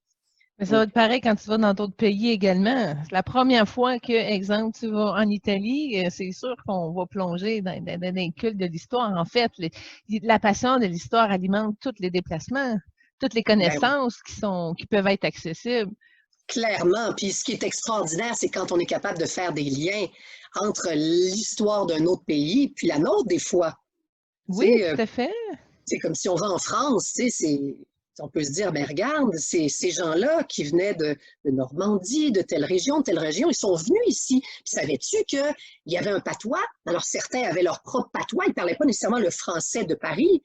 Mais ça va être pareil quand tu vas dans d'autres pays également. La première fois que, exemple, tu vas en Italie, c'est sûr qu'on va plonger dans les cultes de l'histoire. En fait, la passion de l'histoire alimente tous les déplacements, toutes les connaissances qui peuvent être accessibles. Clairement. Puis ce qui est extraordinaire, c'est quand on est capable de faire des liens entre l'histoire d'un autre pays puis la nôtre, des fois. Oui, tout à fait. C'est comme si on va en France, on peut se dire, ben regarde, ces gens-là qui venaient de Normandie, de telle région, ils sont venus ici. Puis savais-tu qu'il y avait un patois? Alors certains avaient leur propre patois, ils ne parlaient pas nécessairement le français de Paris.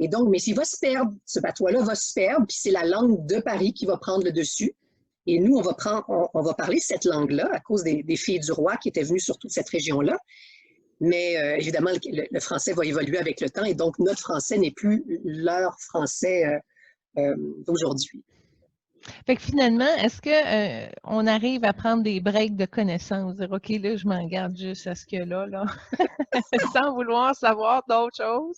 Et donc, mais il va se perdre, ce patois-là va se perdre, puis c'est la langue de Paris qui va prendre le dessus. Et nous, on va parler cette langue-là à cause des filles du roi qui étaient venues sur toute cette région-là. Mais évidemment, le français va évoluer avec le temps et donc notre français n'est plus leur français d'aujourd'hui. Fait que finalement, est-ce que on arrive à prendre des breaks de connaissances, dire OK, là, je m'en garde juste à ce que là, sans vouloir savoir d'autres choses?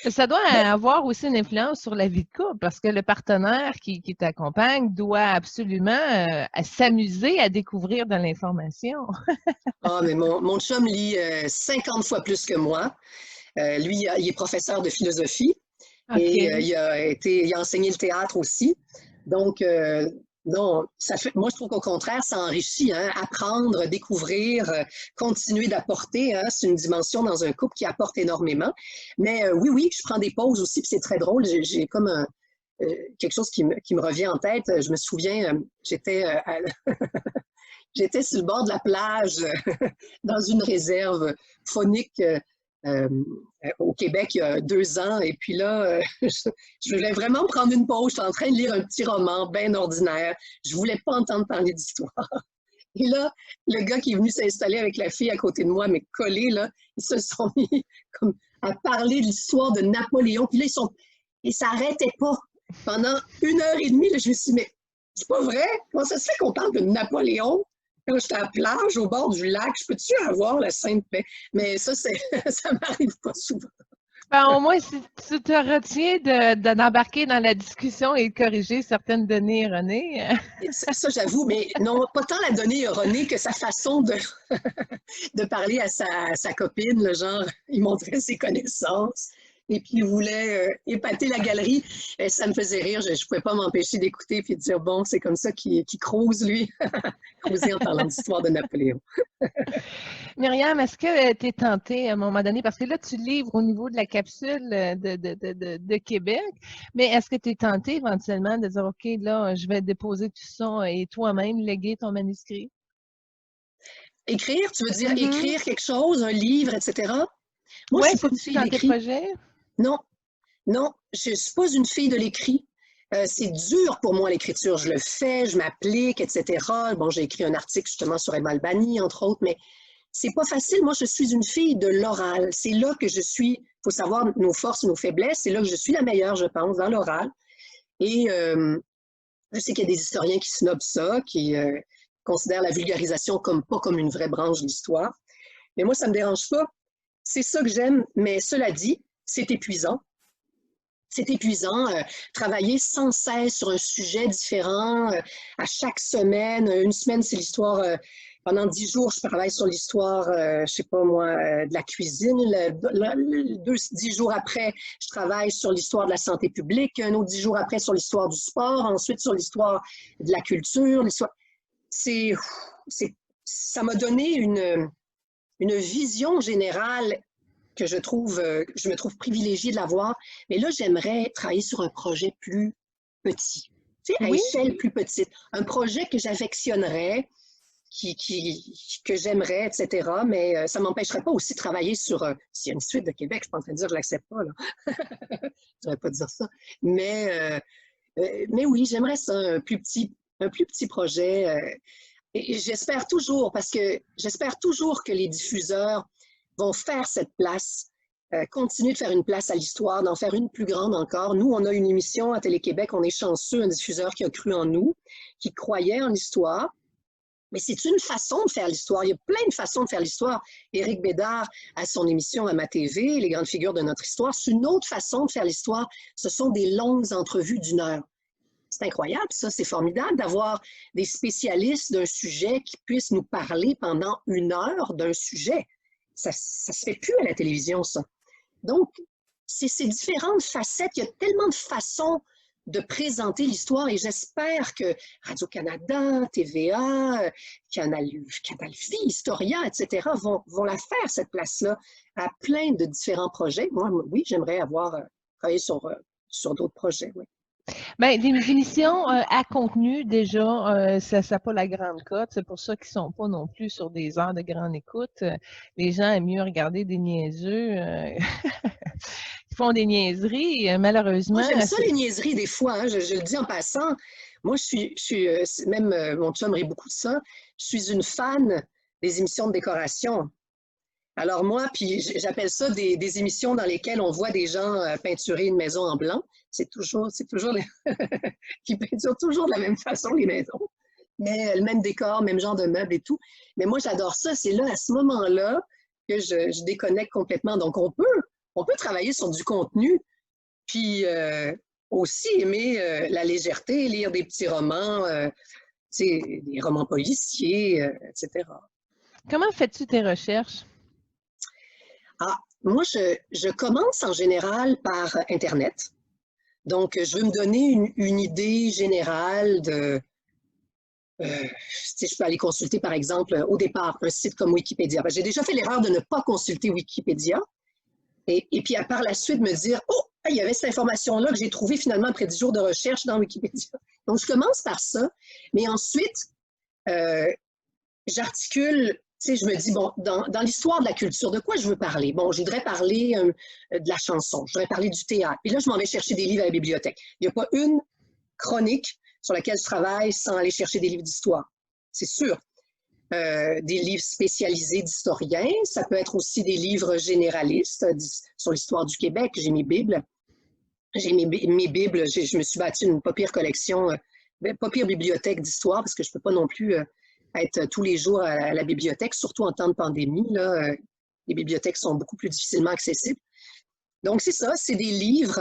Ça doit avoir aussi une influence sur la vie de couple parce que le partenaire qui t'accompagne doit absolument s'amuser à découvrir de l'information. Ah, mais mon chum lit 50 fois plus que moi. Lui, il est professeur de philosophie et il a enseigné le théâtre aussi. Donc, non, moi, je trouve qu'au contraire, ça enrichit, hein, apprendre, découvrir, continuer d'apporter. Hein, c'est une dimension dans un couple qui apporte énormément. Mais oui, je prends des pauses aussi, puis c'est très drôle. J'ai comme quelque chose qui me revient en tête. Je me souviens, j'étais sur le bord de la plage, dans une réserve faunique au Québec il y a 2 ans. Et puis là, je voulais vraiment prendre une pause. J'étais en train de lire un petit roman bien ordinaire. Je ne voulais pas entendre parler d'histoire. Et là, le gars qui est venu s'installer avec la fille à côté de moi, mais collé, là, ils se sont mis comme à parler de l'histoire de Napoléon. Puis là, et ça n'arrêtait pas. Pendant 1h30, là, je me suis dit, mais c'est pas vrai? Comment ça se fait qu'on parle de Napoléon? Quand j'étais à la plage, au bord du lac, je peux-tu avoir la Sainte Paix? Mais ça, ça m'arrive pas souvent. Ben, au moins, si tu te retiens d'embarquer dans la discussion et de corriger certaines données erronées. Ça, j'avoue, mais non, pas tant la donnée erronée que sa façon de parler à sa copine, le genre, il montrait ses connaissances. Et puis, il voulait épater la galerie. Et ça me faisait rire. Je ne pouvais pas m'empêcher d'écouter et de dire, bon, c'est comme ça qu'il crouse, lui. Crousé en parlant d'histoire de Napoléon. Myriam, est-ce que tu es tentée à un moment donné, parce que là, tu livres au niveau de la capsule de Québec, mais est-ce que tu es tentée éventuellement de dire, OK, là, je vais déposer tout ça et toi-même léguer ton manuscrit? Écrire, tu veux dire écrire quelque chose, un livre, etc.? Moi, Oui, je suis pas une fille dans tes d'écrit. projets? Non, je ne suis pas une fille de l'écrit. C'est dur pour moi l'écriture. Je le fais, je m'applique, etc. Bon, j'ai écrit un article justement sur Emma Albany, entre autres, mais c'est pas facile. Moi, je suis une fille de l'oral. C'est là que je suis. Il faut savoir nos forces, nos faiblesses. C'est là que je suis la meilleure, je pense, dans l'oral. Et je sais qu'il y a des historiens qui snobent ça, qui considèrent la vulgarisation pas comme une vraie branche de l'histoire. Mais moi, ça me dérange pas. C'est ça que j'aime. Mais cela dit, c'est épuisant. C'est épuisant, travailler sans cesse sur un sujet différent à chaque semaine. Une semaine, c'est l'histoire, pendant 10 jours, je travaille sur l'histoire, je sais pas moi, de la cuisine. 10 jours après, je travaille sur l'histoire de la santé publique. Un autre 10 jours après, sur l'histoire du sport. Ensuite, sur l'histoire de la culture. Ça m'a donné une vision générale que je me trouve privilégiée de l'avoir. Mais là, j'aimerais travailler sur un projet plus petit. tu sais, à Oui. échelle plus petite. Un projet que j'affectionnerais, que j'aimerais, etc. Mais ça ne m'empêcherait pas aussi de travailler sur, s'il y a une suite de Québec, je ne suis pas en train de dire que je ne l'accepte pas, là. Je ne devrais pas dire ça. Mais oui, j'aimerais ça, un plus petit projet. Et j'espère toujours, parce que j'espère toujours que les diffuseurs vont faire cette place, continuer de faire une place à l'histoire, d'en faire une plus grande encore. Nous, on a une émission à Télé-Québec, on est chanceux, un diffuseur qui a cru en nous, qui croyait en l'histoire. Mais c'est une façon de faire l'histoire. Il y a plein de façons de faire l'histoire. Éric Bédard a son émission à Ma TV, Les grandes figures de notre histoire. C'est une autre façon de faire l'histoire. Ce sont des longues entrevues d'1 heure. C'est incroyable, ça. C'est formidable d'avoir des spécialistes d'un sujet qui puissent nous parler pendant 1 heure d'un sujet. Ça se fait plus à la télévision, ça. Donc, c'est ces différentes facettes. Il y a tellement de façons de présenter l'histoire et j'espère que Radio-Canada, TVA, Canal Vie, Historia, etc. vont la faire, cette place-là, à plein de différents projets. Moi, oui, j'aimerais avoir travaillé sur d'autres projets, oui. Bien, des émissions à contenu, déjà, ça n'a pas la grande cote. C'est pour ça qu'ils ne sont pas non plus sur des heures de grande écoute. Les gens aiment mieux regarder des niaiseux qui font des niaiseries. Malheureusement. Moi, j'aime ça, les niaiseries, des fois. Hein, je le dis en passant. Moi, même mon chum rit beaucoup de ça. Je suis une fan des émissions de décoration. Alors moi, puis j'appelle ça des émissions dans lesquelles on voit des gens peinturer une maison en blanc. C'est toujours qui peinturent toujours de la même façon les maisons, mais le même décor, même genre de meubles et tout. Mais moi, j'adore ça. C'est là, à ce moment-là, que je déconnecte complètement. Donc, on peut travailler sur du contenu, puis aussi aimer la légèreté, lire des petits romans, des romans policiers, etc. Comment fais-tu tes recherches? Ah, moi, je commence en général par Internet. Donc, je veux me donner une idée générale de... je peux aller consulter, par exemple, au départ, un site comme Wikipédia. J'ai déjà fait l'erreur de ne pas consulter Wikipédia. Et puis, par la suite, me dire, oh, il y avait cette information-là que j'ai trouvée finalement après 10 jours de recherche dans Wikipédia. Donc, je commence par ça. Mais ensuite, j'articule... je me dis, bon, dans l'histoire de la culture, de quoi je veux parler? Bon, je voudrais parler de la chanson, je voudrais parler du théâtre. Puis là, je m'en vais chercher des livres à la bibliothèque. Il n'y a pas une chronique sur laquelle je travaille sans aller chercher des livres d'histoire. C'est sûr. Des livres spécialisés d'historiens. Ça peut être aussi des livres généralistes sur l'histoire du Québec. J'ai mes bibles. J'ai mes bibles. Je me suis bâti une pas pire collection, pas pire bibliothèque d'histoire parce que je ne peux pas non plus... être tous les jours à la bibliothèque, surtout en temps de pandémie. Là, les bibliothèques sont beaucoup plus difficilement accessibles. Donc, c'est ça, c'est des livres.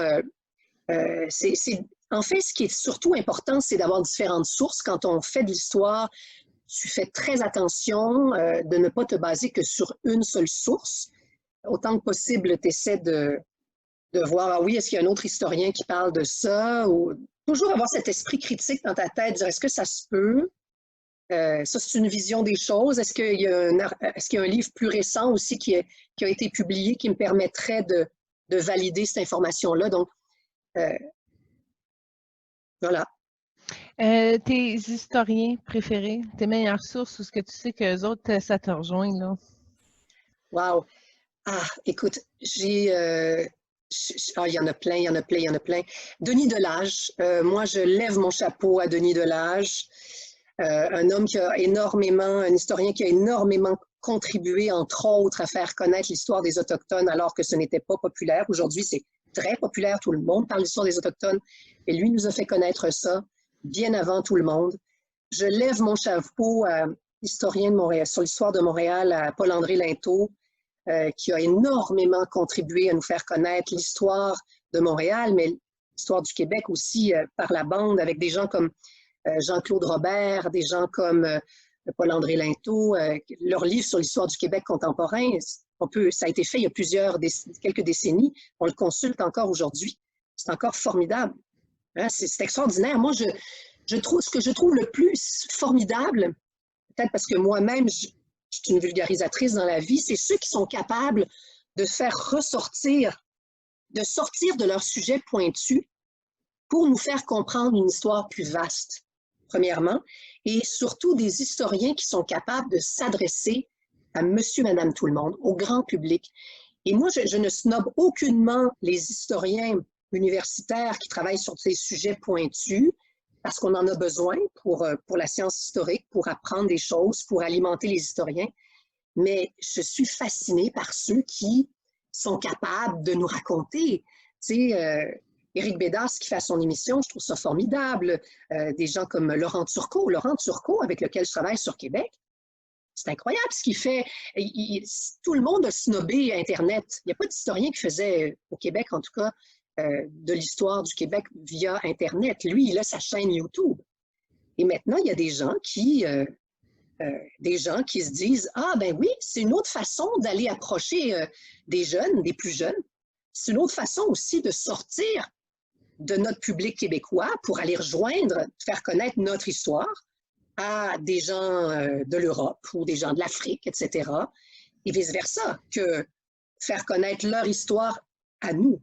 En fait, ce qui est surtout important, c'est d'avoir différentes sources. Quand on fait de l'histoire, tu fais très attention de ne pas te baser que sur une seule source. Autant que possible, tu essaies de voir, ah oui, est-ce qu'il y a un autre historien qui parle de ça? Ou toujours avoir cet esprit critique dans ta tête, dire, est-ce que ça se peut? Ça, c'est une vision des choses. Est-ce qu'il y a un livre plus récent aussi qui a été publié qui me permettrait de valider cette information-là? Donc, voilà. Tes historiens préférés, tes meilleures sources ou ce que tu sais qu'eux autres, ça te rejoint, là? Wow! Ah, écoute, il y en a plein, il y en a plein, il y en a plein. Denis Delage, moi, je lève mon chapeau à Denis Delage. Un homme qui a énormément, un historien qui a énormément contribué, entre autres, à faire connaître l'histoire des Autochtones alors que ce n'était pas populaire. Aujourd'hui, c'est très populaire, tout le monde parle de l'histoire des Autochtones, et lui nous a fait connaître ça bien avant tout le monde. Je lève mon chapeau à l'historien de Montréal, sur l'histoire de Montréal, à Paul-André Linteau, qui a énormément contribué à nous faire connaître l'histoire de Montréal, mais l'histoire du Québec aussi par la bande, avec des gens comme Jean-Claude Robert, des gens comme Paul-André Linteau, leur livre sur l'histoire du Québec contemporain, ça a été fait il y a quelques décennies, on le consulte encore aujourd'hui. C'est encore formidable. Hein? C'est extraordinaire. Moi, ce que je trouve le plus formidable, peut-être parce que moi-même, je suis une vulgarisatrice dans la vie, c'est ceux qui sont capables de faire ressortir, de sortir de leur sujet pointu pour nous faire comprendre une histoire plus vaste, premièrement, et surtout des historiens qui sont capables de s'adresser à monsieur, madame, tout le monde, au grand public. Et moi, je ne snobe aucunement les historiens universitaires qui travaillent sur ces sujets pointus, parce qu'on en a besoin pour la science historique, pour apprendre des choses, pour alimenter les historiens. Mais je suis fascinée par ceux qui sont capables de nous raconter. Tu sais, Éric Bédas qui fait son émission, je trouve ça formidable. Des gens comme Laurent Turcot, avec lequel je travaille sur Québec. C'est incroyable ce qu'il fait. Tout le monde a snobé Internet. Il n'y a pas d'historien qui faisait, au Québec en tout cas, de l'histoire du Québec via Internet. Lui, il a sa chaîne YouTube. Et maintenant, il y a des gens qui se disent « Ah, ben oui, c'est une autre façon d'aller approcher des jeunes, des plus jeunes. C'est une autre façon aussi de sortir de notre public québécois pour aller rejoindre, faire connaître notre histoire à des gens de l'Europe ou des gens de l'Afrique, etc. Et vice-versa, que faire connaître leur histoire à nous. »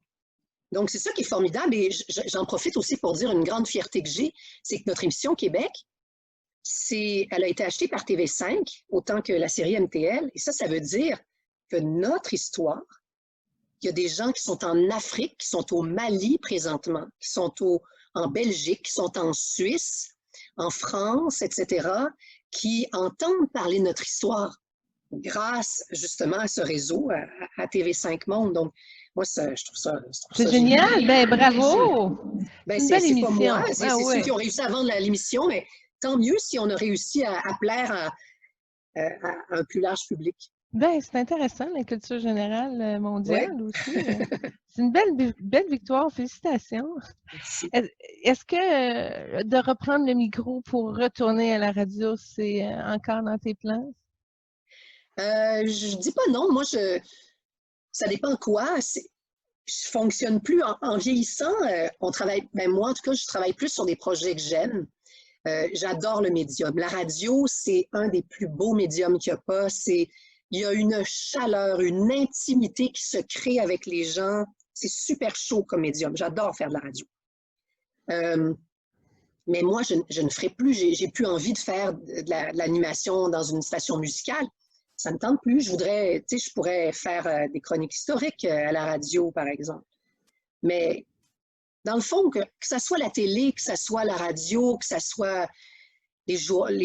Donc, c'est ça qui est formidable et j'en profite aussi pour dire une grande fierté que j'ai, c'est que notre émission Québec, elle a été achetée par TV5, autant que la série MTL, et ça veut dire que notre histoire, il y a des gens qui sont en Afrique, qui sont au Mali présentement, qui sont en Belgique, qui sont en Suisse, en France, etc., qui entendent parler de notre histoire grâce justement à ce réseau, à TV5 Monde. Donc, moi, je trouve ça c'est génial. Ben, bravo. Ben, c'est une belle c'est pas émission. moi, c'est ceux qui ont réussi à vendre l'émission, mais tant mieux si on a réussi à plaire à un plus large public. Ben, c'est intéressant, la culture générale mondiale aussi. C'est une belle victoire. Félicitations. Merci. Est-ce que de reprendre le micro pour retourner à la radio, c'est encore dans tes plans? Je dis pas non. Moi, ça dépend quoi. Je fonctionne plus. En vieillissant, on travaille, ben moi, en tout cas, je travaille plus sur des projets que j'aime. J'adore le médium. La radio, c'est un des plus beaux médiums qu'il n'y a pas. Il y a une chaleur, une intimité qui se crée avec les gens. C'est super chaud comme médium. J'adore faire de la radio. Mais moi, je ne ferai plus. J'ai plus envie de faire de l'animation dans une station musicale. Ça ne me tente plus. Je pourrais faire des chroniques historiques à la radio, par exemple. Mais dans le fond, que ça soit la télé, que ça soit la radio, que ça soit les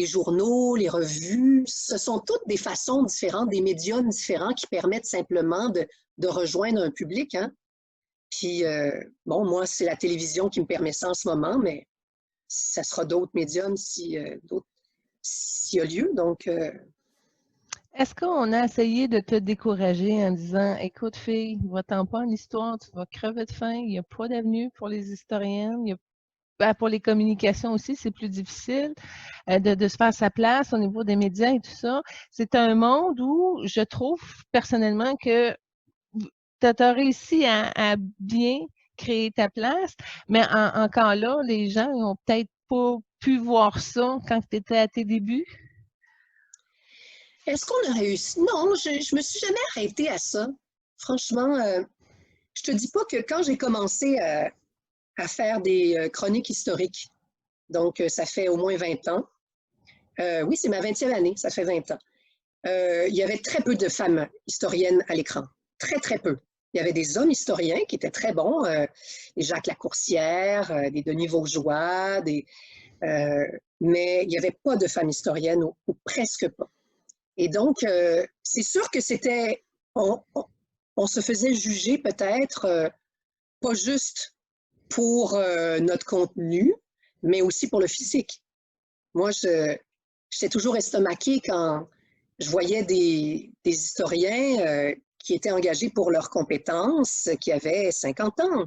journaux, les revues, ce sont toutes des façons différentes, des médiums différents qui permettent simplement de rejoindre un public. Hein? Puis, bon, moi, c'est la télévision qui me permet ça en ce moment, mais ça sera d'autres médiums s'il y a lieu. Donc, est-ce qu'on a essayé de te décourager en disant « Écoute, fille, va-t'en pas en histoire, tu vas crever de faim, il n'y a pas d'avenue pour les historiennes, pour les communications aussi, c'est plus difficile de se faire sa place au niveau des médias et tout ça. » C'est un monde où je trouve personnellement que tu as réussi à bien créer ta place, mais encore là, les gens n'ont peut-être pas pu voir ça quand tu étais à tes débuts. Est-ce qu'on a réussi? Non, je me suis jamais arrêtée à ça. Franchement, je te dis pas que quand j'ai commencé à faire des chroniques historiques, donc ça fait au moins 20 ans, oui, c'est ma 20e année, ça fait 20 ans, il y avait très peu de femmes historiennes à l'écran. Très, très peu. Il y avait des hommes historiens qui étaient très bons, des Jacques Lacourcière, des Denis Vaugeois, mais il n'y avait pas de femmes historiennes, ou presque pas. Et donc, c'est sûr que on se faisait juger peut-être, pas juste pour notre contenu, mais aussi pour le physique. Moi, j'étais toujours estomaquée quand je voyais des historiens qui étaient engagés pour leurs compétences, qui avaient 50 ans,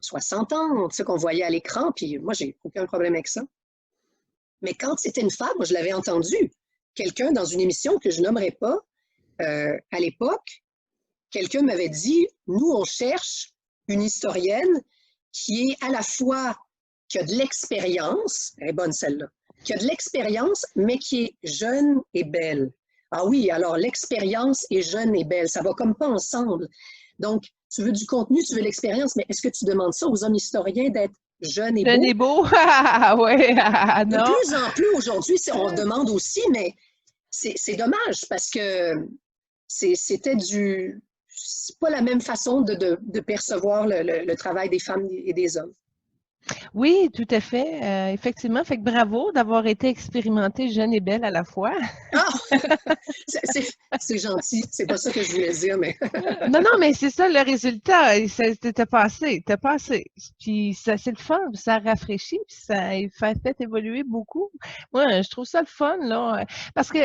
60 ans, ce qu'on voyait à l'écran, puis moi, j'ai aucun problème avec ça. Mais quand c'était une femme, moi, je l'avais entendu. Quelqu'un dans une émission que je nommerai pas, à l'époque, quelqu'un m'avait dit, nous, on cherche une historienne qui est à la fois, qui a de l'expérience, elle est bonne celle-là, qui a de l'expérience, mais qui est jeune et belle. Ah oui, alors l'expérience est jeune et belle, ça va comme pas ensemble. Donc, tu veux du contenu, tu veux l'expérience, mais est-ce que tu demandes ça aux hommes historiens d'être jeune et Jeune beau. et beau. Ah ouais, De non. plus en plus aujourd'hui, on demande aussi, mais c'est dommage parce que c'était du... C'est pas la même façon de percevoir le travail des femmes et des hommes. Oui, tout à fait. Effectivement. Fait que bravo d'avoir été expérimentée jeune et belle à la fois. Ah! C'est gentil. C'est pas ça que je voulais dire, mais Non, non, mais c'est ça le résultat. T'as passé, t'as passé. Puis ça, c'est le fun, puis ça rafraîchit, puis ça fait évoluer beaucoup. Moi, je trouve ça le fun, là, parce que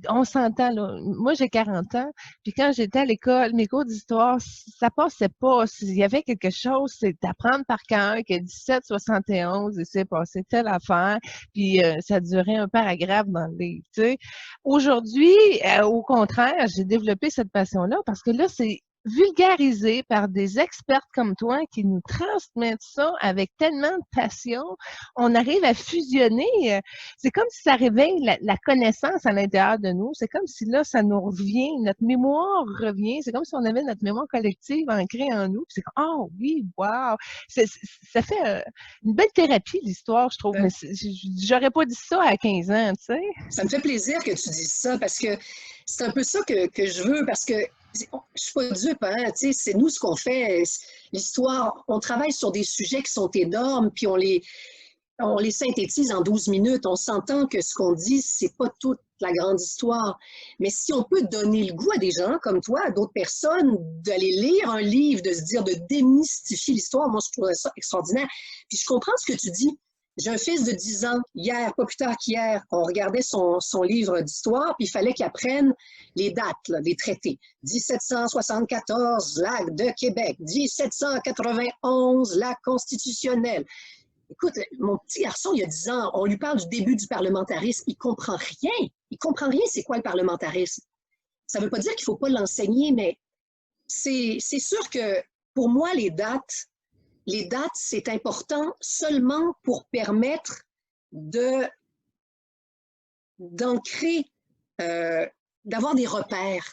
on s'entend, là. Moi, j'ai 40 ans, puis quand j'étais à l'école, mes cours d'histoire, ça passait pas. S'il y avait quelque chose, c'est d'apprendre par cœur que 1771, il s'est passé telle affaire, puis ça durait un paragraphe dans le livre, tu sais. Aujourd'hui, au contraire, j'ai développé cette passion-là parce que là, c'est vulgarisé par des expertes comme toi qui nous transmettent ça avec tellement de passion. On arrive à fusionner. C'est comme si ça réveille la connaissance à l'intérieur de nous. C'est comme si là, ça nous revient, notre mémoire revient. C'est comme si on avait notre mémoire collective ancrée en nous. C'est comme, oh oui, wow! Ça fait une belle thérapie, l'histoire, je trouve. Mais j'aurais pas dit ça à 15 ans, tu sais. ça me fait plaisir que tu dises ça parce que c'est un peu ça que je veux parce que je suis pas dupe, hein, tu sais, c'est nous ce qu'on fait. L'histoire, on travaille sur des sujets qui sont énormes, puis on les synthétise en 12 minutes. On s'entend que ce qu'on dit, c'est pas toute la grande histoire. Mais si on peut donner le goût à des gens comme toi, à d'autres personnes, d'aller lire un livre, de se dire, de démystifier l'histoire, moi, je trouve ça extraordinaire. Puis je comprends ce que tu dis. J'ai un fils de 10 ans, hier, pas plus tard qu'hier, on regardait son livre d'histoire, puis il fallait qu'il apprenne les dates, là, les traités. 1774, l'acte de Québec. 1791, l'acte constitutionnel. Écoute, mon petit garçon, il y a 10 ans, on lui parle du début du parlementarisme, il comprend rien. Il comprend rien, c'est quoi le parlementarisme. Ça ne veut pas dire qu'il ne faut pas l'enseigner, mais c'est sûr que pour moi, les dates, c'est important seulement pour permettre d'ancrer, d'avoir des repères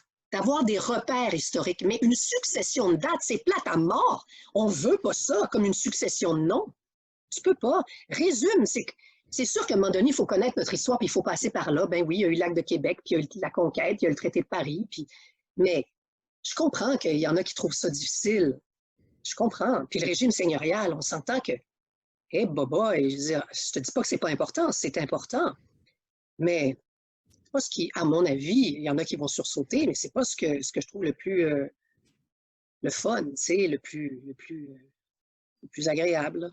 historiques. Mais une succession de dates, c'est plate à mort. On ne veut pas ça comme une succession de noms. Tu peux pas. Résume, c'est sûr qu'à un moment donné, il faut connaître notre histoire, puis il faut passer par là. Ben oui, il y a eu l'acte de Québec, puis il y a eu la conquête, il y a eu le traité de Paris, puis... Mais je comprends qu'il y en a qui trouvent ça difficile. Je comprends. Puis le régime seigneurial, on s'entend que, hé, boba, et je te dis pas que c'est pas important, c'est important. Mais c'est pas ce qui, à mon avis, il y en a qui vont sursauter, mais c'est pas ce que je trouve le fun, tu sais, le plus agréable.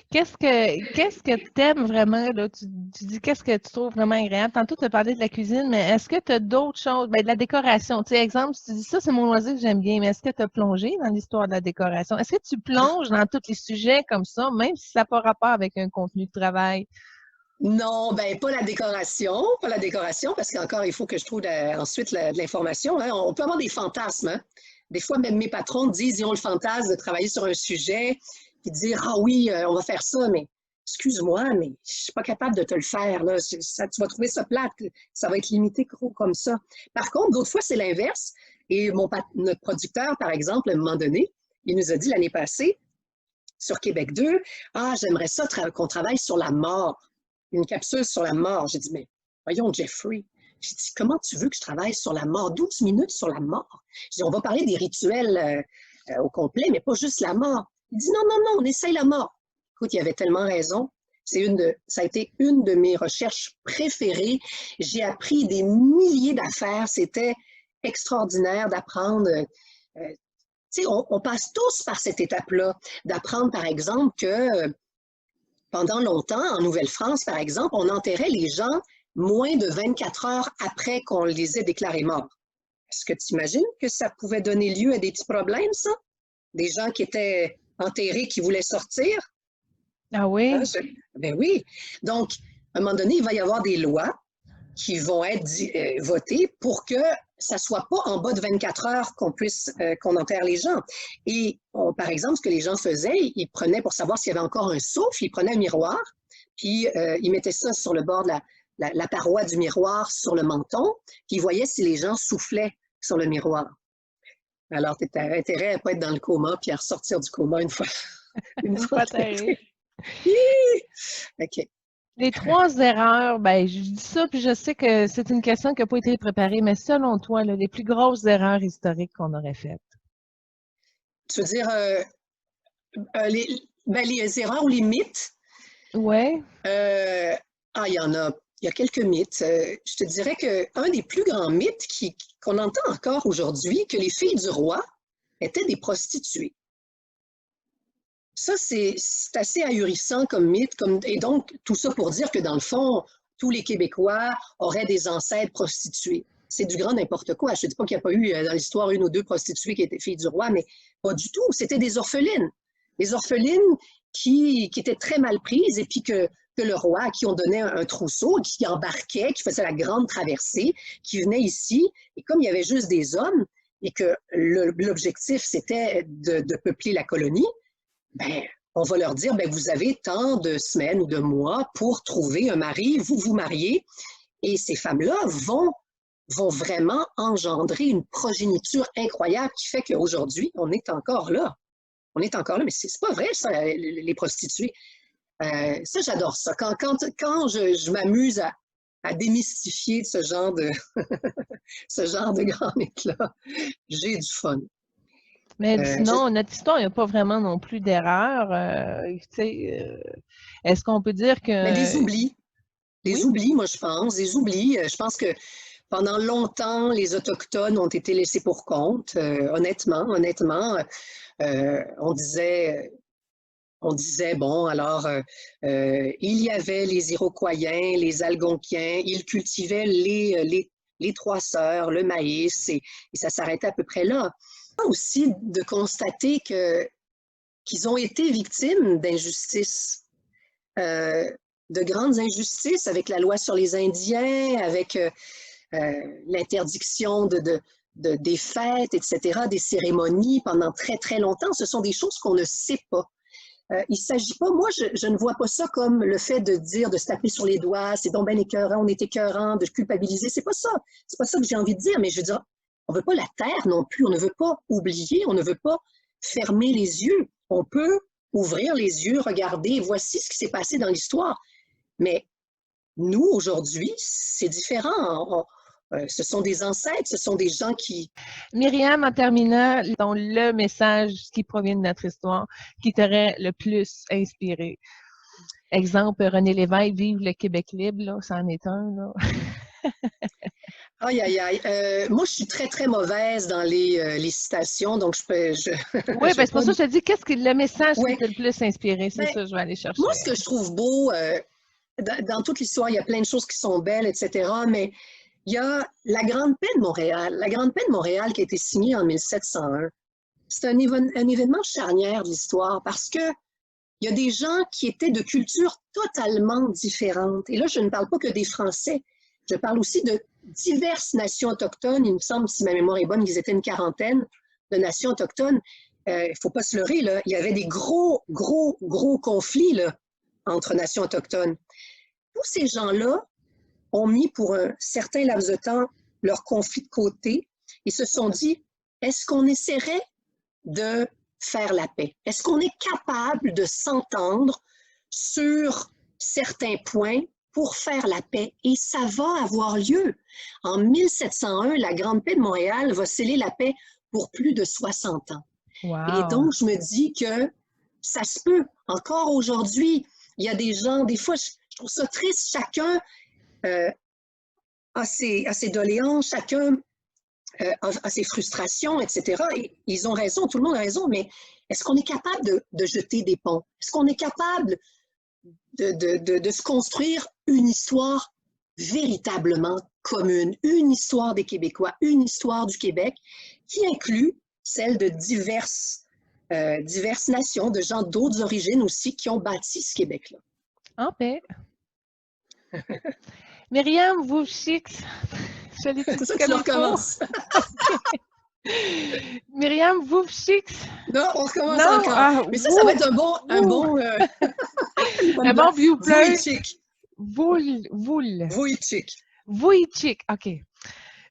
Qu'est-ce que tu aimes vraiment, là? Tu dis qu'est-ce que tu trouves vraiment agréable? Tantôt, tu as parlé de la cuisine, mais est-ce que tu as d'autres choses? Ben, de la décoration. Tu sais, exemple, si tu dis ça, c'est mon loisir que j'aime bien, mais est-ce que tu as plongé dans l'histoire de la décoration? Est-ce que tu plonges dans tous les sujets comme ça, même si ça n'a pas rapport avec un contenu de travail? Non, ben pas la décoration, parce qu'encore, il faut que je trouve ensuite de l'information. Hein. On peut avoir des fantasmes. Hein. Des fois, même mes patrons disent, ils ont le fantasme de travailler sur un sujet, puis dire, ah oui, on va faire ça, mais excuse-moi, mais je suis pas capable de te le faire. Là. Tu vas trouver ça plate, ça va être limité comme ça. Par contre, d'autres fois, c'est l'inverse. Et notre producteur, par exemple, à un moment donné, il nous a dit l'année passée, sur Québec 2, ah, j'aimerais ça qu'on travaille sur la mort. Une capsule sur la mort. J'ai dit, mais voyons, Jeffrey. J'ai dit, comment tu veux que je travaille sur la mort? 12 minutes sur la mort. J'ai dit, on va parler des rituels au complet, mais pas juste la mort. Il dit, non, non, non, on essaye la mort. Écoute, il avait tellement raison. Ça a été une de mes recherches préférées. J'ai appris des milliers d'affaires. C'était extraordinaire d'apprendre. Tu sais, on passe tous par cette étape-là, d'apprendre, par exemple, que pendant longtemps, en Nouvelle-France, par exemple, on enterrait les gens moins de 24 heures après qu'on les ait déclarés morts. Est-ce que tu imagines que ça pouvait donner lieu à des petits problèmes, ça? Des gens qui étaient enterrés, qui voulaient sortir? Ah oui? Hein, ben oui. Donc, à un moment donné, il va y avoir des lois qui vont être votées pour que ça ne soit pas en bas de 24 heures qu'on enterre les gens. Et par exemple, ce que les gens faisaient, ils prenaient, pour savoir s'il y avait encore un souffle, ils prenaient un miroir, puis ils mettaient ça sur le bord de la paroi du miroir, sur le menton, puis ils voyaient si les gens soufflaient sur le miroir. Alors, tu as intérêt à ne pas être dans le coma, puis à ressortir du coma une fois. Une Pas fois. terrible. OK. Les 3 erreurs, ben, je dis ça, puis je sais que c'est une question qui n'a pas été préparée, mais selon toi, là, les plus grosses erreurs historiques qu'on aurait faites? Tu veux dire, les erreurs ou les mythes? Ouais, Il y en a. Il y a quelques mythes. Je te dirais qu'un des plus grands mythes qu'on entend encore aujourd'hui, que les filles du roi étaient des prostituées. Ça, c'est assez ahurissant comme mythe. Et donc, tout ça pour dire que dans le fond, tous les Québécois auraient des ancêtres prostituées. C'est du grand n'importe quoi. Je ne dis pas qu'il n'y a pas eu dans l'histoire une ou deux prostituées qui étaient filles du roi, mais pas du tout. C'était des orphelines. Des orphelines qui étaient très mal prises et puis que le roi, à qui on donnait un trousseau, qui embarquait, qui faisait la grande traversée, qui venait ici. Et comme il y avait juste des hommes et que l'objectif, c'était de peupler la colonie, ben, on va leur dire, ben, vous avez tant de semaines ou de mois pour trouver un mari, vous vous mariez, et ces femmes-là vont vraiment engendrer une progéniture incroyable qui fait qu'aujourd'hui, on est encore là. On est encore là, mais c'est pas vrai, ça, les prostituées. Ça, j'adore ça. Quand je m'amuse à démystifier ce genre de, ce genre de grand mythe-là, j'ai du fun. mais sinon, notre histoire, il n'y a pas vraiment non plus d'erreur. Est-ce qu'on peut dire Mais que... des oublis. Oui? Des oublis, moi, je pense. Des oublis. Je pense que pendant longtemps, les Autochtones ont été laissés pour compte. Honnêtement, on disait, bon, alors, il y avait les Iroquois, les Algonquiens, ils cultivaient les trois sœurs, le maïs, et ça s'arrêtait à peu près là. Aussi de constater qu'ils ont été victimes d'injustices. De grandes injustices avec la loi sur les Indiens, avec l'interdiction des fêtes, etc., des cérémonies pendant très, très longtemps. Ce sont des choses qu'on ne sait pas. Il ne s'agit pas, moi, je ne vois pas ça comme le fait de dire, de se taper sur les doigts, c'est donc bien écœurant, on est écœurant, de culpabiliser. C'est pas ça. C'est pas ça que j'ai envie de dire, mais je veux dire, on ne veut pas la taire non plus, on ne veut pas oublier, on ne veut pas fermer les yeux. On peut ouvrir les yeux, regarder, voici ce qui s'est passé dans l'histoire. Mais nous, aujourd'hui, c'est différent. Ce sont des ancêtres, ce sont des gens qui... Myriam, en terminant, le message qui provient de notre histoire qui t'aurait le plus inspiré. Exemple, René Lévesque, Vive le Québec libre, là, c'en est un. Là. Aïe, aïe, aïe. Moi, je suis très, très mauvaise dans les citations, donc je peux... Oui, ben, c'est pour ça que je te dis, qu'est-ce que le message qui t'a le plus inspiré? C'est ben, ça, je vais aller chercher. Moi, ce que je trouve beau, dans toute l'histoire, il y a plein de choses qui sont belles, etc., mais il y a la Grande Paix de Montréal. La Grande Paix de Montréal qui a été signée en 1701. C'est un événement charnière de l'histoire parce que il y a des gens qui étaient de cultures totalement différentes. Et là, je ne parle pas que des Français. Je parle aussi de diverses nations autochtones. Il me semble, si ma mémoire est bonne, qu'ils étaient une quarantaine de nations autochtones. Il ne faut pas se leurrer, là. Il y avait des gros conflits là, entre nations autochtones. Tous ces gens-là ont mis pour un certain laps de temps leur conflit de côté et se sont dit, est-ce qu'on essaierait de faire la paix? Est-ce qu'on est capable de s'entendre sur certains points pour faire la paix? Et ça va avoir lieu. En 1701, la Grande Paix de Montréal va sceller la paix pour plus de 60 ans. Wow. Et donc, je me dis que ça se peut. Encore aujourd'hui, il y a des gens, des fois, je trouve ça triste, chacun a ses doléances, chacun a ses frustrations, etc. Et ils ont raison, tout le monde a raison, mais est-ce qu'on est capable de jeter des ponts? Est-ce qu'on est capable de se construire une histoire véritablement commune, une histoire des Québécois, une histoire du Québec qui inclut celle de diverses nations, de gens d'autres origines aussi qui ont bâti ce Québec-là. En paix. Myriam Woufchix. Ça, tu le recommences. Myriam Woufchix. Non, on recommence encore. Mais ça va être un bon viewplay. Vujicic. Vujicic. Vujicic. Vujicic, OK.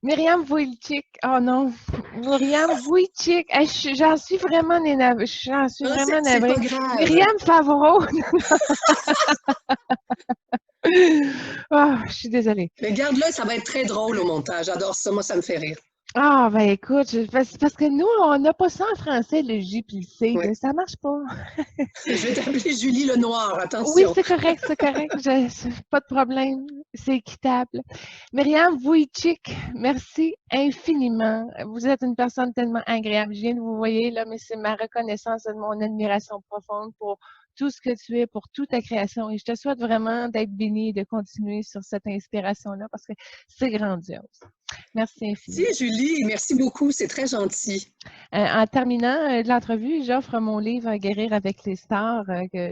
Myriam Vujicic. Oh non. Myriam Vujicic. Hey, j'en suis vraiment navrée. J'en suis Ah, vraiment c'est navrée. pas grave. Myriam Favreau. Ah, je suis désolée. Mais garde-le, ça va être très drôle au montage. J'adore ça. Moi, ça me fait rire. Ah, ben écoute, parce que nous, on n'a pas ça en français, le J puis le C. Oui. Ça marche pas. Je vais t'appeler Julie Lenoir. Oui, Attention. c'est correct, c'est correct. Pas de problème. C'est équitable. Myriam Vujicic, merci infiniment. Vous êtes une personne tellement agréable. Je viens de vous voir là, mais c'est ma reconnaissance et mon admiration profonde pour tout ce que tu es, pour toute ta création. Et je te souhaite vraiment d'être bénie et de continuer sur cette inspiration-là parce que c'est grandiose. Merci infiniment. Si, Julie, merci beaucoup. C'est très gentil. En terminant l'entrevue, j'offre mon livre « Guérir avec les stars ».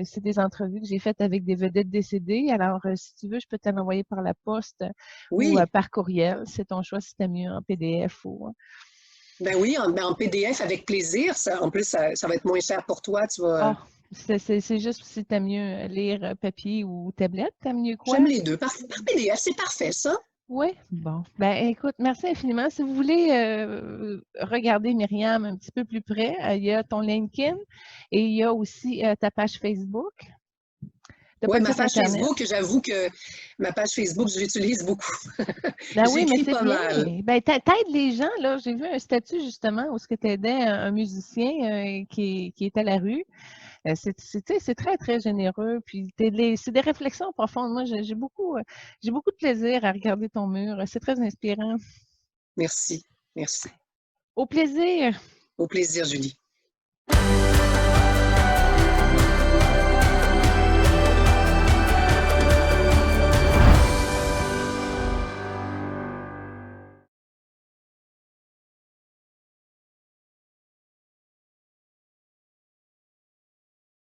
C'est des entrevues que j'ai faites avec des vedettes décédées. Alors, si tu veux, je peux te l'envoyer par la poste ou Oui. par courriel. C'est ton choix si tu mieux en PDF ou... Ben oui, en PDF avec plaisir. En plus, ça va être moins cher pour toi. Tu vas. Ah, c'est juste si tu mieux lire papier ou tablette. T'aimes mieux quoi? J'aime les deux. Par PDF, c'est parfait, ça. Oui, bon. Ben, écoute, merci infiniment. Si vous voulez regarder Myriam un petit peu plus près, il y a ton LinkedIn et il y a aussi ta page Facebook. Oui, ma page Facebook, j'avoue que ma page Facebook, je l'utilise beaucoup. Ben oui, mais J'écris c'est pas mal. bien. Ben, t'aides les gens, là. J'ai vu un statut, justement, où tu aidais un musicien qui est à la rue. C'est très, très généreux. Puis, c'est des réflexions profondes. Moi, j'ai beaucoup de plaisir à regarder ton mur. C'est très inspirant. Merci. Merci. Au plaisir. Au plaisir, Julie.